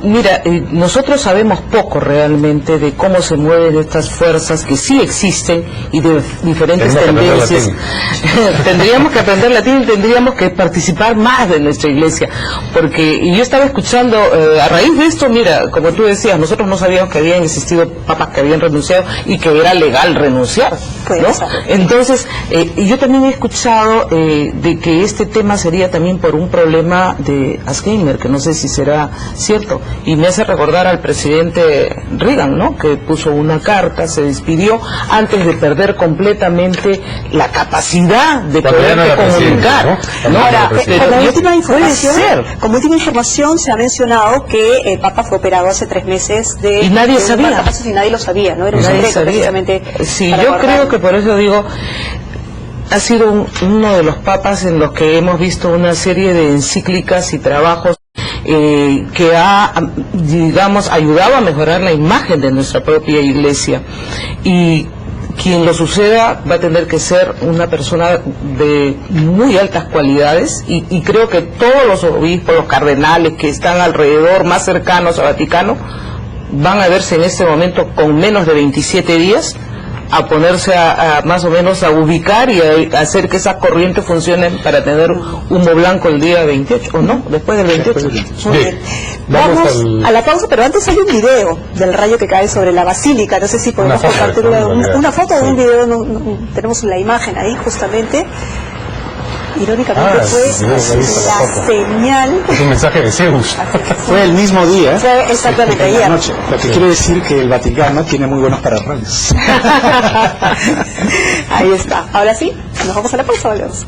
mira, nosotros sabemos poco realmente de cómo se mueven estas fuerzas que sí existen y de diferentes tendencias. Tendríamos que aprender latín y tendríamos que participar más de nuestra iglesia, porque yo estaba escuchando, a raíz de esto, mira, como tú decías, nosotros no sabíamos que habían existido papas que habían renunciado y que era legal renunciar, ¿no? Entonces, yo también he escuchado de que este tema sería también por un problema de Alzheimer, que no sé si será cierto, y me hace recordar al presidente Reagan, ¿no? Que puso una carta, se despidió antes de perder completamente la capacidad de poder comunicar, ¿no? Ahora, como última información se ha mencionado que el Papa fue operado hace 3 meses de... Y nadie sabía. Y nadie lo sabía, ¿no? Era un secreto, precisamente. Sí, yo creo que por eso digo... Ha sido uno de los papas en los que hemos visto una serie de encíclicas y trabajos que ha, digamos, ayudado a mejorar la imagen de nuestra propia iglesia. Y quien lo suceda va a tener que ser una persona de muy altas cualidades y creo que todos los obispos, los cardenales que están alrededor, más cercanos al Vaticano, van a verse en este momento con menos de 27 días a ponerse a más o menos a ubicar y a hacer que esas corrientes funcionen para tener humo blanco el día 28, ¿o no? Después del 28. Muy bien. Vamos a la pausa, pero antes hay un video del rayo que cae sobre la basílica. No sé si podemos compartir una foto de un video, tenemos la imagen ahí justamente. Irónicamente fue la señal. Es un mensaje de Zeus. Fue el mismo día. Fue exactamente ayer. Noche. Lo que quiere decir que el Vaticano tiene muy buenos pararrayos. Ahí está. Ahora sí, nos vamos a la pausa, volvemos.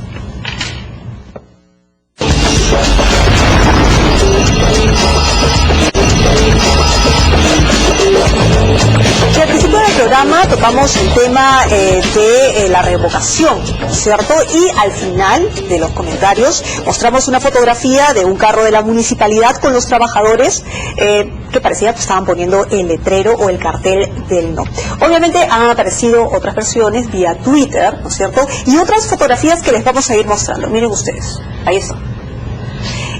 Y al principio del programa tocamos el tema de la revocación, ¿cierto? Y al final de los comentarios mostramos una fotografía de un carro de la municipalidad con los trabajadores que parecía que estaban poniendo el letrero o el cartel del no. Obviamente han aparecido otras versiones vía Twitter, ¿no es cierto? Y otras fotografías que les vamos a ir mostrando. Miren ustedes, ahí está.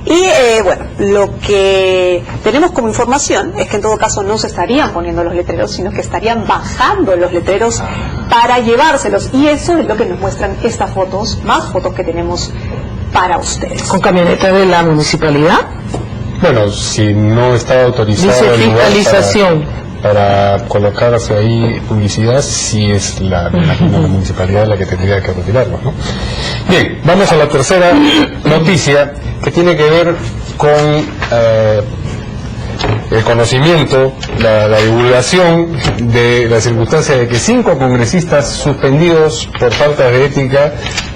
Y bueno, lo que tenemos como información es que en todo caso no se estarían poniendo los letreros, sino que estarían bajando los letreros para llevárselos. Y eso es lo que nos muestran estas fotos, más fotos que tenemos para ustedes. ¿Con camioneta de la municipalidad? Bueno, si no está autorizado dice el lugar fiscalización para colocarse ahí publicidad, si es la municipalidad la que tendría que retirarlo, ¿no? Bien, vamos a la tercera noticia, que tiene que ver con el conocimiento, la divulgación de la circunstancia de que 5 congresistas suspendidos por falta de ética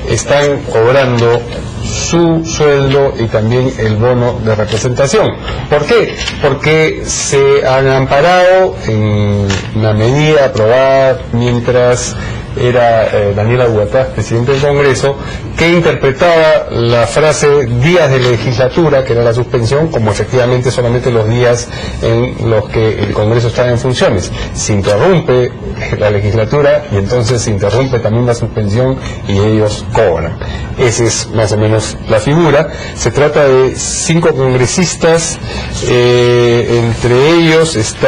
están cobrando su sueldo y también el bono de representación. ¿Por qué? Porque se han amparado en una medida aprobada mientras era Daniela Huerta, presidente del Congreso, que interpretaba la frase días de legislatura, que era la suspensión, como efectivamente solamente los días en los que el Congreso está en funciones. Se interrumpe la legislatura y entonces se interrumpe también la suspensión y ellos cobran. Esa es más o menos la figura. Se trata de 5 congresistas, entre ellos está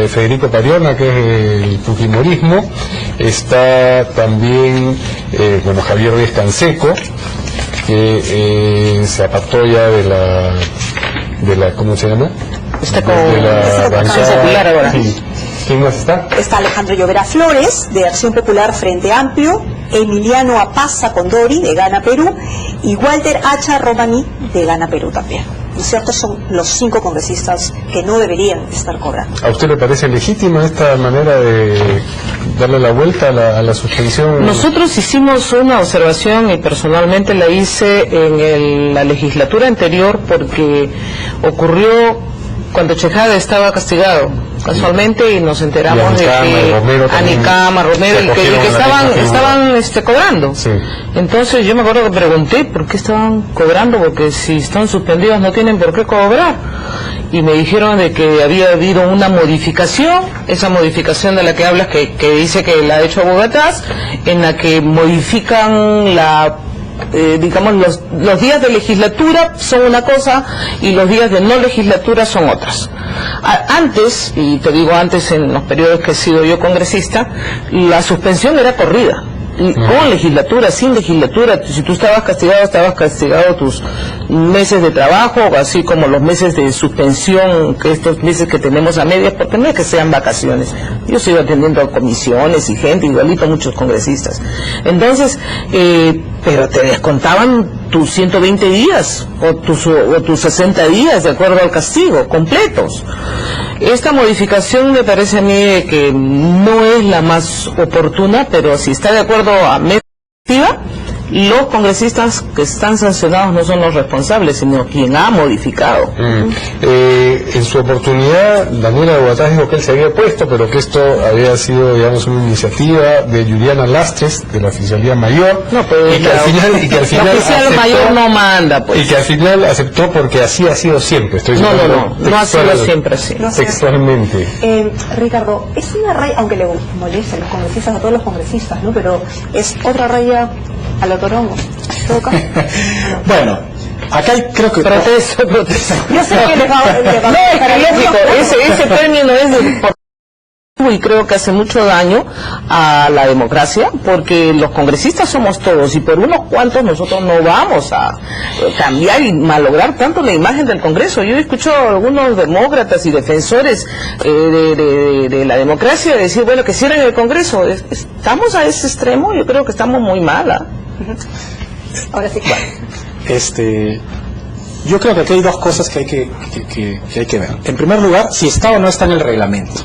Federico Pariona, que es el fujimorismo, está también Javier Díaz Canseco, que se apartó ya de la ¿cómo se llama? Está con de la bancada popular ahora. Sí. ¿Quién más está? Está Alejandro Llovera Flores, de Acción Popular Frente Amplio, Emiliano Apaza Condori, de Gana Perú, y Walter Hacha Romani, de Gana Perú también. ¿No es cierto? Son los 5 congresistas que no deberían estar cobrando. ¿A usted le parece legítima esta manera de darle la vuelta a la suspensión? Nosotros hicimos una observación y personalmente la hice en la legislatura anterior porque ocurrió cuando Chejade estaba castigado casualmente y nos enteramos de que Anicama, Romero y que estaban cobrando. Sí. Entonces yo me acuerdo que pregunté por qué estaban cobrando, porque si están suspendidos no tienen por qué cobrar. Y me dijeron de que había habido una modificación, esa modificación de la que hablas, que dice que la ha hecho Bogotá, en la que modifican los días de legislatura son una cosa y los días de no legislatura son otras. Antes, y te digo antes en los periodos que he sido yo congresista, la suspensión era corrida. Con legislatura, sin legislatura, si tú estabas castigado tus meses de trabajo, así como los meses de suspensión, que estos meses que tenemos a medias, porque no es que sean vacaciones. Yo sigo atendiendo comisiones y gente, igualito muchos congresistas. Entonces, pero te descontaban tus 120 días o tus 60 días de acuerdo al castigo, completos. Esta modificación me parece a mí que no es la más oportuna, pero si está de acuerdo a medida, los congresistas que están sancionados no son los responsables, sino quien ha modificado. En su oportunidad, Daniela Bogotá dijo que él se había opuesto, pero que esto había sido, digamos, una iniciativa de Juliana Lastres, de la Oficialía Mayor, no, pero y que al final la Oficial Mayor no manda, pues. Y que al final aceptó porque así ha sido siempre. No ha sido siempre así. Textualmente. Ricardo, es una raya, aunque le moleste a los congresistas, a todos los congresistas, ¿no? Pero es otra raya a lo torongo. Bueno, acá creo que... Protesto. Yo sé que le va lógico, ese término es y creo que hace mucho daño a la democracia, porque los congresistas somos todos y por unos cuantos nosotros no vamos a cambiar y malograr tanto la imagen del Congreso. Yo escucho a algunos demócratas y defensores de la democracia decir, bueno, que cierren el Congreso. ¿Estamos a ese extremo? Yo creo que estamos muy mal. Ahora sí. Yo creo que aquí hay dos cosas que hay que ver. En primer lugar, si está o no está en el reglamento.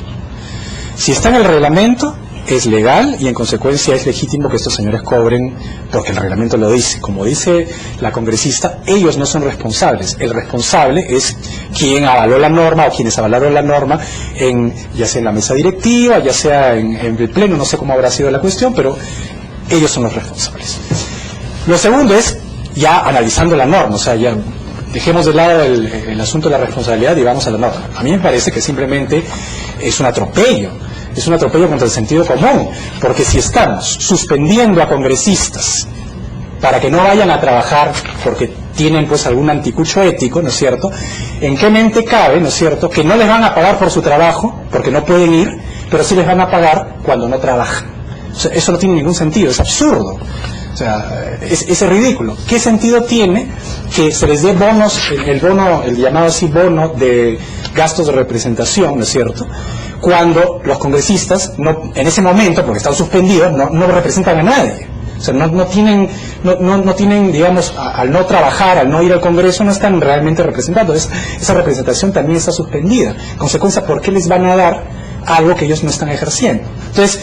Si está en el reglamento, es legal y en consecuencia es legítimo que estos señores cobren porque el reglamento lo dice. Como dice la congresista, ellos no son responsables. El responsable es quien avaló la norma o quienes avalaron la norma, ya sea en la mesa directiva, ya sea en el pleno, no sé cómo habrá sido la cuestión, pero ellos son los responsables. Lo segundo es, ya analizando la norma, o sea, ya dejemos de lado el asunto de la responsabilidad y vamos a la norma. A mí me parece que simplemente es un atropello contra el sentido común, porque si estamos suspendiendo a congresistas para que no vayan a trabajar porque tienen pues algún anticucho ético, ¿no es cierto?, ¿en qué mente cabe, ¿no es cierto?, que no les van a pagar por su trabajo, porque no pueden ir, pero sí les van a pagar cuando no trabajan? O sea, eso no tiene ningún sentido, es absurdo. O sea, es ridículo. ¿Qué sentido tiene que se les dé bonos, el llamado así bono de gastos de representación, ¿no es cierto?, cuando los congresistas, en ese momento, porque están suspendidos, no representan a nadie? O sea, no tienen, digamos, al no trabajar, al no ir al Congreso, no están realmente representando. Esa representación también está suspendida. Consecuencia, ¿por qué les van a dar algo que ellos no están ejerciendo? Entonces,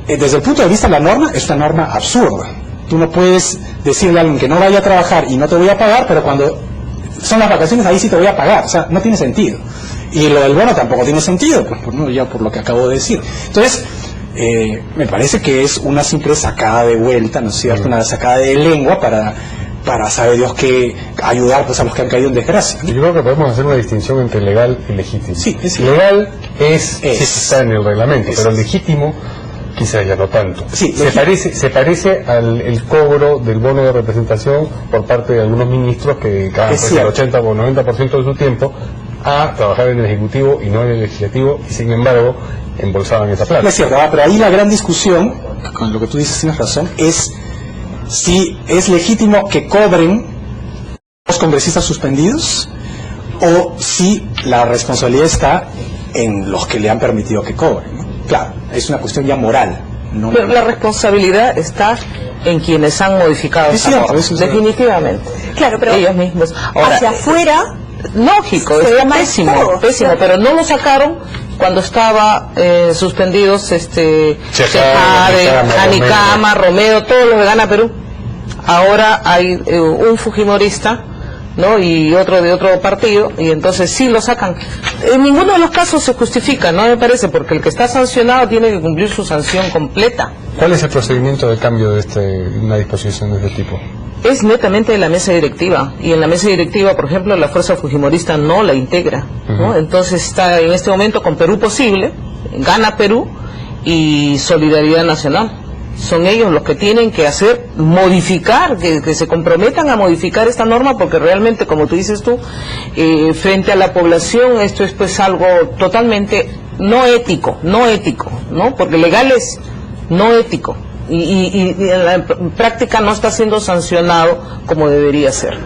desde el punto de vista de la norma, es una norma absurda. Tú no puedes decirle a alguien que no vaya a trabajar y no te voy a pagar, pero cuando son las vacaciones ahí sí te voy a pagar. O sea, no tiene sentido. Y lo del bono tampoco tiene sentido, pues ya por lo que acabo de decir. Entonces, me parece que es una simple sacada de vuelta, ¿no es cierto?, una sacada de lengua para para, sabe Dios, que ayudar pues a los que han caído en desgracia, ¿no? Yo creo que podemos hacer una distinción entre legal y legítimo. Sí, es cierto. Legal si está en el reglamento, pero legítimo quizás ya no tanto. Sí, se parece al el cobro del bono de representación por parte de algunos ministros que dedicaban pues, el 80 o 90% de su tiempo a trabajar en el Ejecutivo y no en el Legislativo, y sin embargo embolsaban esa plata. Es cierto, pero ahí la gran discusión, con lo que tú dices tienes razón, es si es legítimo que cobren los congresistas suspendidos o si la responsabilidad está en los que le han permitido que cobren, ¿no? Claro, es una cuestión ya moral. No, pero la responsabilidad está en quienes han modificado esa norma, definitivamente. Claro, pero ellos mismos. Ahora, hacia afuera, lógico, es pésimo, pésimo, pero no lo sacaron cuando estaba suspendidos Chejade, Anicama, Romero, todos los de Gana Perú. Ahora hay un fujimorista, ¿no? Y otro de otro partido, y entonces sí lo sacan. En ninguno de los casos se justifica, no me parece, porque el que está sancionado tiene que cumplir su sanción completa. ¿Cuál es el procedimiento de cambio de una disposición de este tipo? Es netamente de la mesa directiva, y en la mesa directiva, por ejemplo, la fuerza fujimorista no la integra, ¿no? Entonces está en este momento con Perú Posible, Gana Perú y Solidaridad Nacional. Son ellos los que tienen que modificar, que se comprometan a modificar esta norma, porque realmente, como tú dices tú, frente a la población esto es pues algo totalmente no ético, ¿no? Porque legal es no ético y en la práctica no está siendo sancionado como debería ser.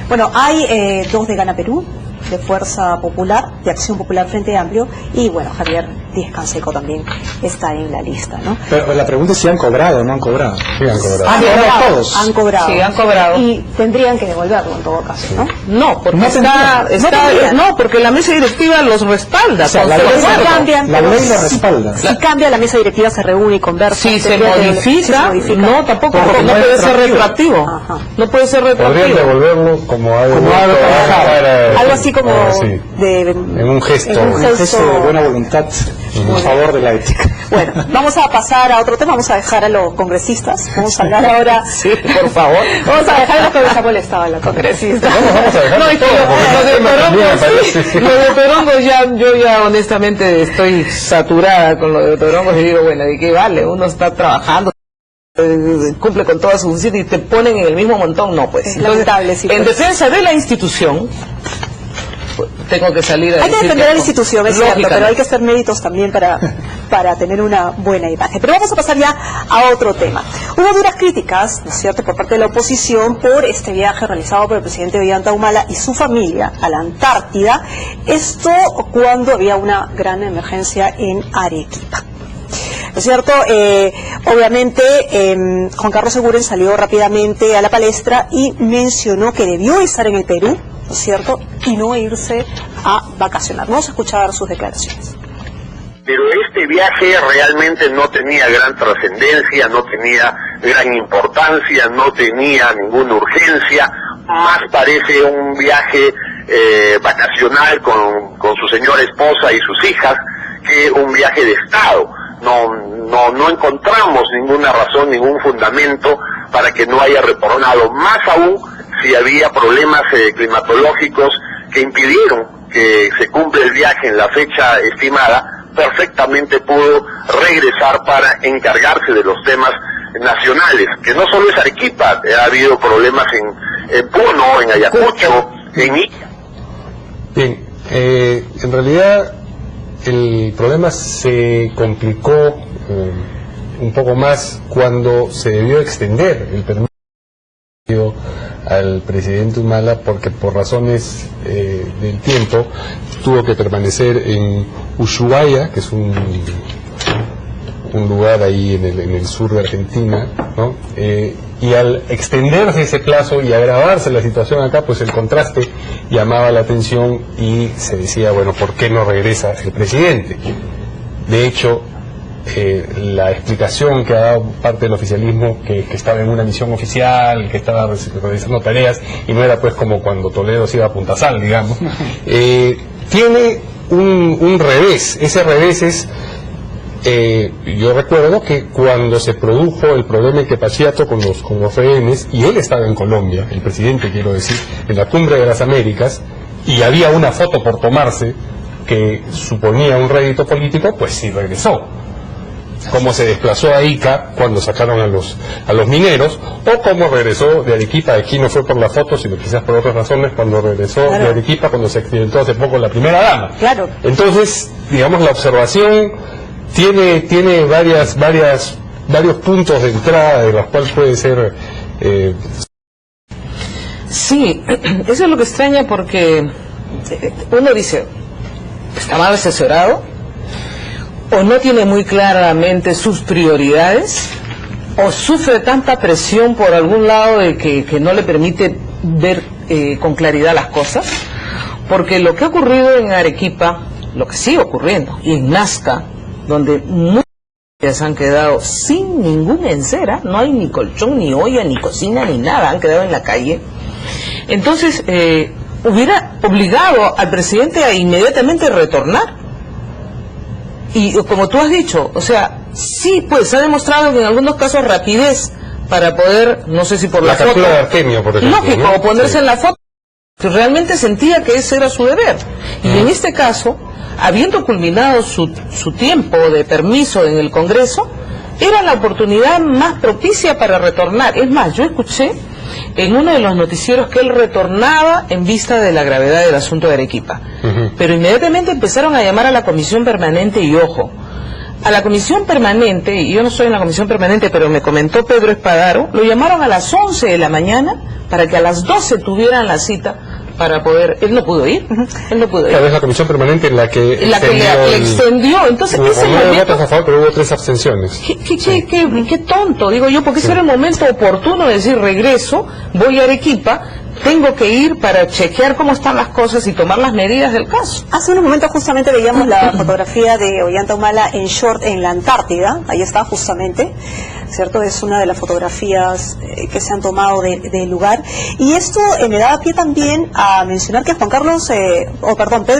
Bueno, hay dos de Gana Perú, de Fuerza Popular, de Acción Popular Frente Amplio, y bueno, Javier Díez Canseco también está en la lista, ¿no? Pero la pregunta es si han cobrado o no han cobrado. Sí, han cobrado. Han cobrado todos. Han cobrado. Sí, han cobrado. Y tendrían que devolverlo en todo caso, ¿no? No, porque no, porque la mesa directiva los respalda. O sea, la ley los respalda. Si cambia, la mesa directiva se reúne y conversa. Si se modifica, no, tampoco, porque no puede ser retroactivo. No puede ser retroactivo. Podrían devolverlo como algo así como en un gesto de buena voluntad en favor de la ética. Bueno, vamos a pasar a otro tema, vamos a dejar a los congresistas, vamos a hablar ahora. Sí, por favor. Vamos a dejar a los que les ha molestado a los congresistas. Vamos a dejar lo de Torongo, yo ya honestamente estoy saturada con lo de Torongo y digo, bueno, ¿de qué vale? Uno está trabajando, cumple con todas sus funciones y te ponen en el mismo montón, no pues. Entonces, lamentable, sí, en defensa de la institución, tengo que salir a hay que defender a la institución, es cierto, pero hay que hacer méritos también para tener una buena imagen. Pero vamos a pasar ya a otro tema. Hubo duras críticas, ¿no es cierto?, por parte de la oposición por este viaje realizado por el presidente Ollanta Humala y su familia a la Antártida, esto cuando había una gran emergencia en Arequipa. ¿No es cierto? Obviamente, Juan Carlos Seguren salió rápidamente a la palestra y mencionó que debió estar en el Perú, ¿no es cierto?, y no irse a vacacionar. Vamos a escuchar sus declaraciones. Pero este viaje realmente no tenía gran trascendencia, no tenía gran importancia, no tenía ninguna urgencia, más parece un viaje vacacional con su señora esposa y sus hijas que un viaje de Estado. No encontramos ninguna razón, ningún fundamento para que no haya retornado, más aún si había problemas climatológicos que impidieron que se cumpla el viaje en la fecha estimada. Perfectamente pudo regresar para encargarse de los temas nacionales, que no solo es Arequipa, ha habido problemas en Puno, en Ayacucho, en Ica. Bien, en realidad el problema se complicó un poco más cuando se debió extender el permiso al presidente Humala, porque por razones del tiempo tuvo que permanecer en Ushuaia, que es un lugar ahí en el sur de Argentina, ¿no? Y al extenderse ese plazo y agravarse la situación acá, pues el contraste llamaba la atención y se decía, bueno, ¿por qué no regresa el presidente? De hecho, la explicación que ha dado parte del oficialismo, que estaba en una misión oficial, que estaba realizando tareas, y no era pues como cuando Toledo se iba a Punta Sal, digamos, tiene un revés. Ese revés es yo recuerdo que cuando se produjo el problema en Quepachiato con los rehenes, y él estaba en Colombia, el presidente quiero decir, en la Cumbre de las Américas, y había una foto por tomarse que suponía un rédito político, pues sí regresó. Como se desplazó a Ica cuando sacaron a los mineros, o como regresó de Arequipa. Aquí no fue por la foto, sino quizás por otras razones, cuando regresó de Arequipa, cuando se accidentó hace poco la primera dama. Claro. Entonces, digamos, la observación tiene varios puntos de entrada de los cuales puede ser... Sí, eso es lo que extraña, porque uno dice, ¿está mal asesorado? ¿O no tiene muy claramente sus prioridades? ¿O sufre tanta presión por algún lado de que no le permite ver con claridad las cosas? Porque lo que ha ocurrido en Arequipa, lo que sigue ocurriendo, y en Nazca, donde muchas familias han quedado sin ningún encera, no hay ni colchón, ni olla, ni cocina, ni nada, han quedado en la calle. Entonces, hubiera obligado al presidente a inmediatamente retornar. Y como tú has dicho, o sea, sí, pues se ha demostrado que en algunos casos rapidez para poder, no sé si por la foto, captura de Artemio, por ejemplo, lógico, ¿no? o ponerse Sí. en la foto, que realmente sentía que ese era su deber. Y en este caso, habiendo culminado su tiempo de permiso en el Congreso, era la oportunidad más propicia para retornar. Es más, yo escuché en uno de los noticieros que él retornaba en vista de la gravedad del asunto de Arequipa. Pero inmediatamente empezaron a llamar a la comisión permanente, y ojo, a la comisión permanente, y yo no estoy en la comisión permanente, pero me comentó Pedro Espadaro, lo llamaron a las 11 de la mañana para que a las 12 tuvieran la cita para poder... Él no pudo ir, él no pudo ir. Tal vez la comisión permanente en la que le extendió. Entonces, ese hubo 9 momento... votos a favor, pero hubo 3 abstenciones. Qué tonto, digo yo, porque ese era el momento oportuno de decir, regreso, voy a Arequipa, tengo que ir para chequear cómo están las cosas y tomar las medidas del caso. Hace unos momentos justamente veíamos la fotografía de Ollanta Humala en short en la Antártida, ahí está justamente, ¿cierto? Es una de las fotografías que se han tomado del lugar. Y esto me da pie también a mencionar que Pedro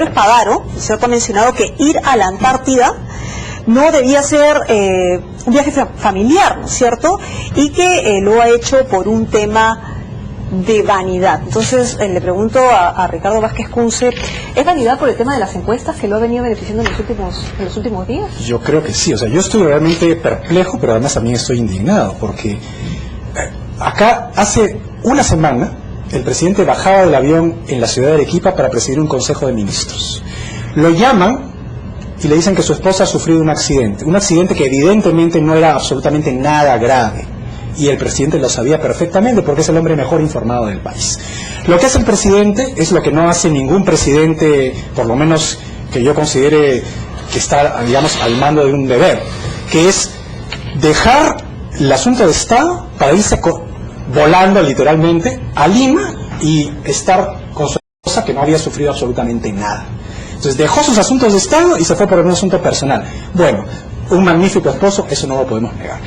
Espadaro, ¿cierto? Ha mencionado que ir a la Antártida no debía ser un viaje familiar, ¿no es cierto? Y que lo ha hecho por un tema de vanidad. Entonces le pregunto a Ricardo Vázquez Kunze, ¿es vanidad por el tema de las encuestas que lo ha venido beneficiando en los últimos días? Yo creo que sí, o sea, yo estoy realmente perplejo, pero además también estoy indignado, porque acá hace una semana el presidente bajaba del avión en la ciudad de Arequipa para presidir un consejo de ministros. Lo llaman y le dicen que su esposa ha sufrido un accidente que evidentemente no era absolutamente nada grave. Y el presidente lo sabía perfectamente porque es el hombre mejor informado del país. Lo que hace el presidente es lo que no hace ningún presidente, por lo menos que yo considere que está, digamos, al mando de un deber, que es dejar el asunto de Estado para irse volando literalmente a Lima y estar con su esposa que no había sufrido absolutamente nada. Entonces dejó sus asuntos de Estado y se fue por un asunto personal. Bueno, un magnífico esposo, eso no lo podemos negar.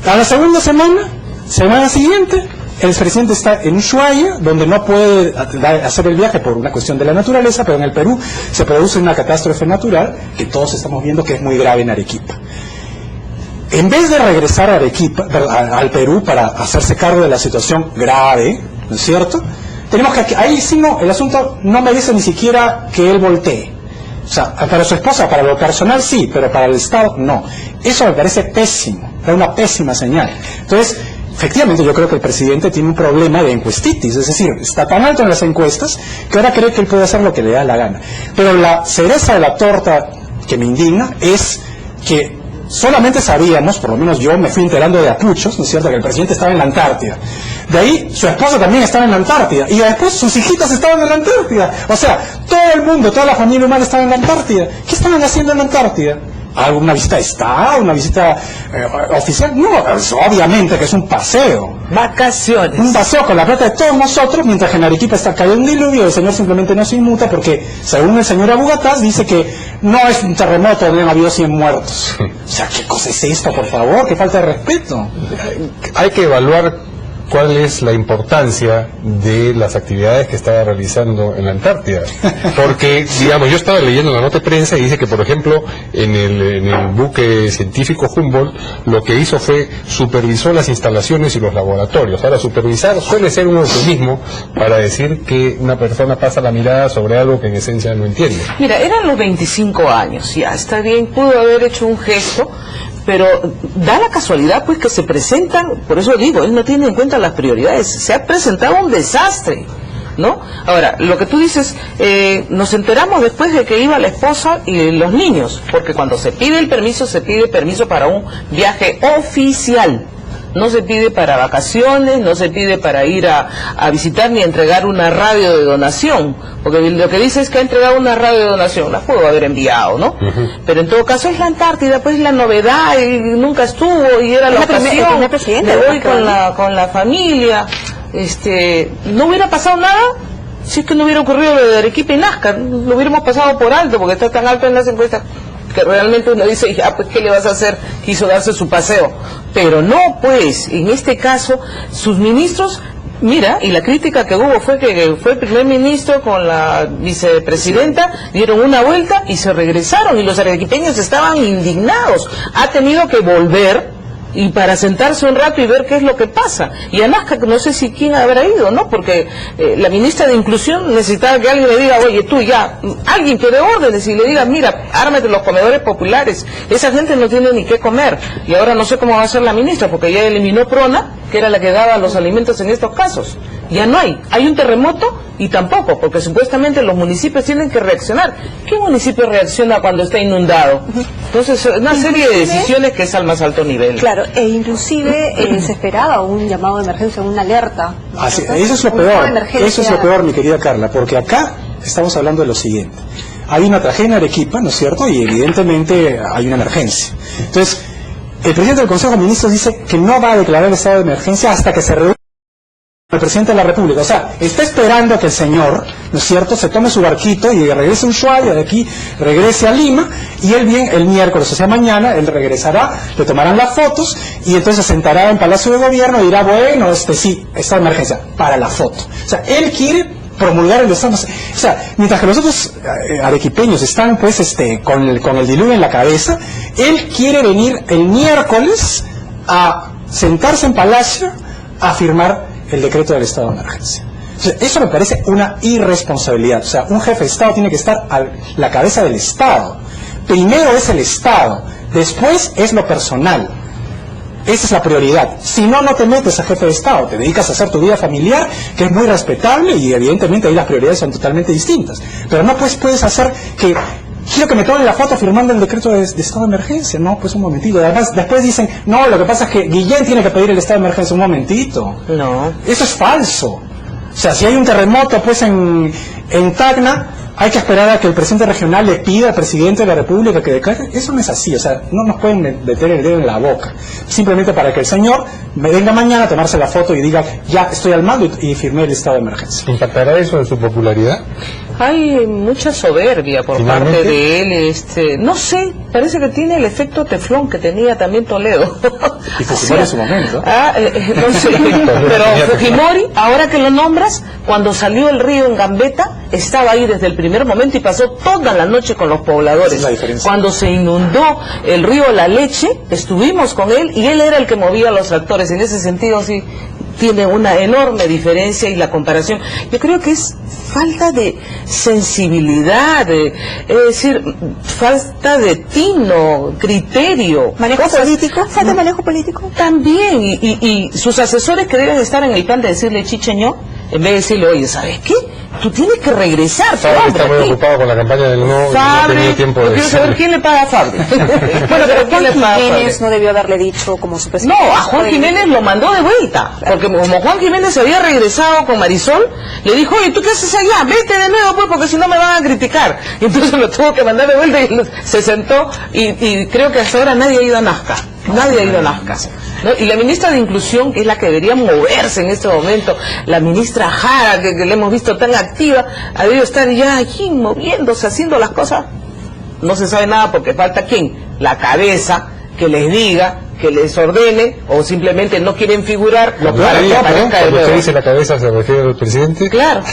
A la segunda semana siguiente, el presidente está en Ushuaia, donde no puede hacer el viaje por una cuestión de la naturaleza, pero en el Perú se produce una catástrofe natural que todos estamos viendo que es muy grave en Arequipa. En vez de regresar a Arequipa, al Perú para hacerse cargo de la situación grave, ¿no es cierto? Tenemos que, ahí sí no, el asunto no merece ni siquiera que él voltee. O sea, para su esposa, para lo personal sí, pero para el Estado no. Eso me parece pésimo, es una pésima señal. Entonces, efectivamente yo creo que el presidente tiene un problema de encuestitis, es decir, está tan alto en las encuestas que ahora cree que él puede hacer lo que le da la gana. Pero la cereza de la torta que me indigna es que solamente sabíamos, por lo menos yo me fui enterando de apuchos, ¿no es cierto?, que el presidente estaba en la Antártida. De ahí su esposa también estaba en la Antártida y después sus hijitas estaban en la Antártida. O sea, todo el mundo, toda la familia humana estaba en la Antártida. ¿Qué estaban haciendo en la Antártida? ¿Alguna visita de Estado? ¿Una visita oficial? No, pues, obviamente que es un paseo. Vacaciones. Un paseo con la plata de todos nosotros, mientras que en Arequipa está cayendo un diluvio y el señor simplemente no se inmuta porque, según el señor Abugataz, dice que no es un terremoto donde han habido 100 muertos. O sea, ¿qué cosa es esto, por favor? ¡Qué falta de respeto! Hay que evaluar cuál es la importancia de las actividades que estaba realizando en la Antártida. Porque, digamos, yo estaba leyendo la nota de prensa y dice que, por ejemplo, en el buque científico Humboldt, lo que hizo fue supervisó las instalaciones y los laboratorios. Ahora, supervisar suele ser un eufemismo para decir que una persona pasa la mirada sobre algo que en esencia no entiende. Mira, eran los 25 años, ya, está bien, pudo haber hecho un gesto, pero da la casualidad pues que se presentan, por eso digo, él no tiene en cuenta las prioridades, se ha presentado un desastre, ¿no? Ahora, lo que tú dices, nos enteramos después de que iba la esposa y los niños, porque cuando se pide permiso para un viaje oficial. No se pide para vacaciones, no se pide para ir a visitar ni entregar una radio de donación, porque lo que dice es que ha entregado una radio de donación, la pudo haber enviado, ¿no? Pero en todo caso es la Antártida, pues la novedad, y nunca estuvo, y era la ocasión, me voy con la familia, no hubiera pasado nada si es que no hubiera ocurrido lo de Arequipa y Nazca, lo hubiéramos pasado por alto, porque está tan alto en las encuestas, que realmente uno dice, ya, pues, ¿qué le vas a hacer? Quiso darse su paseo. Pero no, pues, en este caso, sus ministros, mira, y la crítica que hubo fue que fue el primer ministro con la vicepresidenta, dieron una vuelta y se regresaron, y los arequipeños estaban indignados. Ha tenido que volver, y para sentarse un rato y ver qué es lo que pasa. Y a Nazca, no sé si quién habrá ido, ¿no? Porque la ministra de Inclusión necesitaba que alguien le diga, oye, tú ya, alguien que dé órdenes y le diga, mira, ármate los comedores populares. Esa gente no tiene ni qué comer. Y ahora no sé cómo va a ser la ministra, porque ya eliminó Prona, que era la que daba los alimentos en estos casos. Ya no hay. Hay un terremoto y tampoco, porque supuestamente los municipios tienen que reaccionar. ¿Qué municipio reacciona cuando está inundado? Entonces, una serie de decisiones que es al más alto nivel. Claro, e inclusive se esperaba un llamado de emergencia, una alerta. Así, eso es lo peor, mi querida Carla, porque acá estamos hablando de lo siguiente. Hay una tragedia en Arequipa, ¿no es cierto? Y evidentemente hay una emergencia. Entonces, el presidente del Consejo de Ministros dice que no va a declarar el estado de emergencia hasta que se reúna el presidente de la República. O sea, está esperando a que el señor, ¿no es cierto?, se tome su barquito y regrese a Ushuaia, de aquí regrese a Lima, y él bien el miércoles, o sea mañana, él regresará, le tomarán las fotos, y entonces se sentará en Palacio de Gobierno y dirá, bueno, sí, estado de emergencia, para la foto. O sea, él quiere promulgar el estado. O sea, mientras que los otros arequipeños están pues con el diluvio en la cabeza, él quiere venir el miércoles a sentarse en Palacio a firmar el decreto del estado de emergencia. O sea, eso me parece una irresponsabilidad. O sea, un jefe de Estado tiene que estar a la cabeza del Estado. Primero es el Estado, después es lo personal. Esa es la prioridad. Si no, no te metes a jefe de Estado, te dedicas a hacer tu vida familiar, que es muy respetable, y evidentemente ahí las prioridades son totalmente distintas. Pero no puedes hacer que quiero que me tomen la foto firmando el decreto de estado de emergencia. No, pues un momentito. Además, después dicen, no, lo que pasa es que Guillén tiene que pedir el estado de emergencia. Un momentito. No. Eso es falso. O sea, si hay un terremoto pues en Tacna, hay que esperar a que el presidente regional le pida al presidente de la República que declare. Eso no es así. O sea, no nos pueden meter el dedo en la boca. Simplemente para que el señor me venga mañana a tomarse la foto y diga, ya estoy al mando y firmé el estado de emergencia. ¿Impactará eso en su popularidad? Hay mucha soberbia por parte de él. No sé, parece que tiene el efecto teflón que tenía también Toledo. Y Fujimori en su momento. No sé, pero Fujimori, ahora que lo nombras, cuando salió el río en Gambetta, estaba ahí desde el primer momento y pasó toda la noche con los pobladores. Esa es la diferencia. Cuando se inundó el río La Leche, estuvimos con él y él era el que movía los tractores. En ese sentido, sí, tiene una enorme diferencia, y la comparación, yo creo que es falta de sensibilidad, es decir, falta de tino, criterio. ¿Manejo político? ¿Falta de manejo político? También, y sus asesores que deben estar en el plan de decirle chicheño, en vez de decirle, oye, ¿sabes qué? Tú tienes que regresar. Fabri está muy ocupado con la campaña del no, Fabri, y no tenía tiempo de quiero saber quién le paga a Fabri. Bueno, pero Juan Jiménez no debió haberle dicho como su presidente. No, a Juan Jiménez lo mandó de vuelta, porque como Juan Jiménez se había regresado con Marisol, le dijo, oye, ¿tú qué haces allá? Vete de nuevo, pues, porque si no me van a criticar. Y entonces lo tuvo que mandar de vuelta y se sentó, y creo que hasta ahora nadie ha ido a Nazca. Nadie ha ido a Nazca, ¿no? Y la ministra de Inclusión, que es la que debería moverse en este momento, la ministra Jara, que la hemos visto tan activa, ha debido estar ya aquí moviéndose, haciendo las cosas. No se sabe nada porque falta ¿quién? La cabeza que les diga que les ordene o simplemente no quieren figurar para que aparezca de Cuando nuevo. usted dice la cabeza, ¿se refiere al presidente? Claro.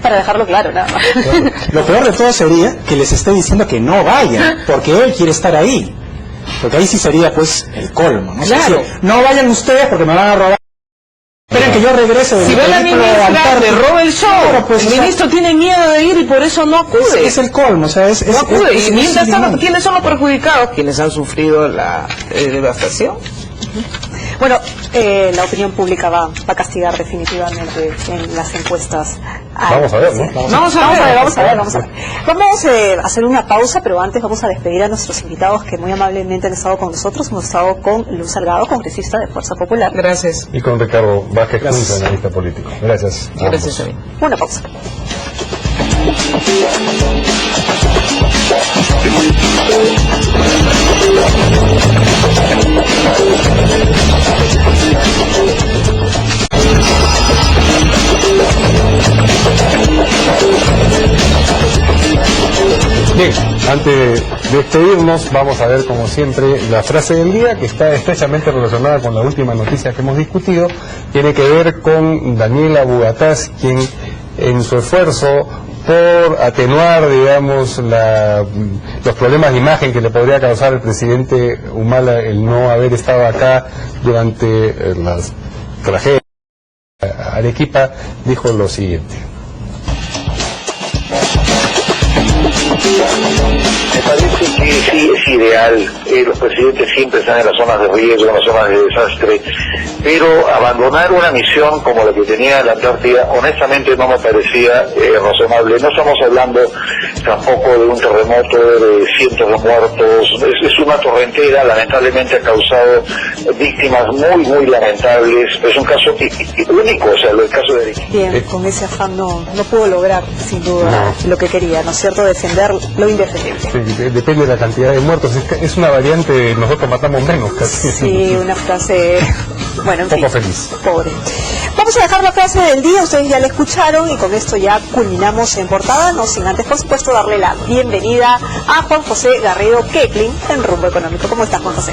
Para dejarlo claro, nada más. Lo peor de todo sería que les esté diciendo que no vayan, porque él quiere estar ahí. Porque ahí sí sería, pues, el colmo, ¿no? Claro. Es decir, no vayan ustedes porque me van a robar. Esperen que yo regrese del Si va la periplo ministra, antártico. le roba el show. Claro, pues, el o sea, ministro tiene miedo de ir y por eso no acude. es el colmo, o sea, es no acude. es Y mientras tanto, indignante. ¿quiénes son los perjudicados? Quienes han sufrido la devastación. Bueno, la opinión pública va a castigar definitivamente en las encuestas. Vamos a ver, ¿no? Vamos a ver. Vamos a hacer una pausa, pero antes vamos a despedir a nuestros invitados que muy amablemente han estado con nosotros. Hemos estado con Luz Salgado, congresista de Fuerza Popular. Gracias. Y con Ricardo Vázquez Kunz, analista político. Gracias. Gracias a mí. Una pausa. Bien, antes de despedirnos, vamos a ver como siempre la frase del día, que está estrechamente relacionada con la última noticia que hemos discutido. Tiene que ver con Daniela Bugatás, quien en su esfuerzo por atenuar, digamos, los problemas de imagen que le podría causar al presidente Humala el no haber estado acá durante las tragedias de Arequipa, dijo lo siguiente. Me parece que sí es ideal, los presidentes siempre están en las zonas de riesgo, en las zonas de desastre, pero abandonar una misión como la que tenía en la Antártida, honestamente no me parecía razonable. No estamos hablando tampoco de un terremoto de cientos de muertos, es una torrentera, lamentablemente ha causado víctimas muy lamentables, es un caso único, o sea, el caso de Arequipa. Bien, con ese afán no pudo lograr, sin duda, lo que quería, ¿no es cierto?, defender lo indefendible. Sí, depende de la cantidad de muertos, es una variante de nosotros matamos menos, casi. Sí, una frase, bueno, en fin, poco feliz. Pobre. Vamos a dejar la frase del día, ustedes ya la escucharon y con esto ya culminamos en portada, no sin antes, por supuesto, darle la bienvenida a Juan José Garrido Kecklin en Rumbo Económico. ¿Cómo estás, Juan José?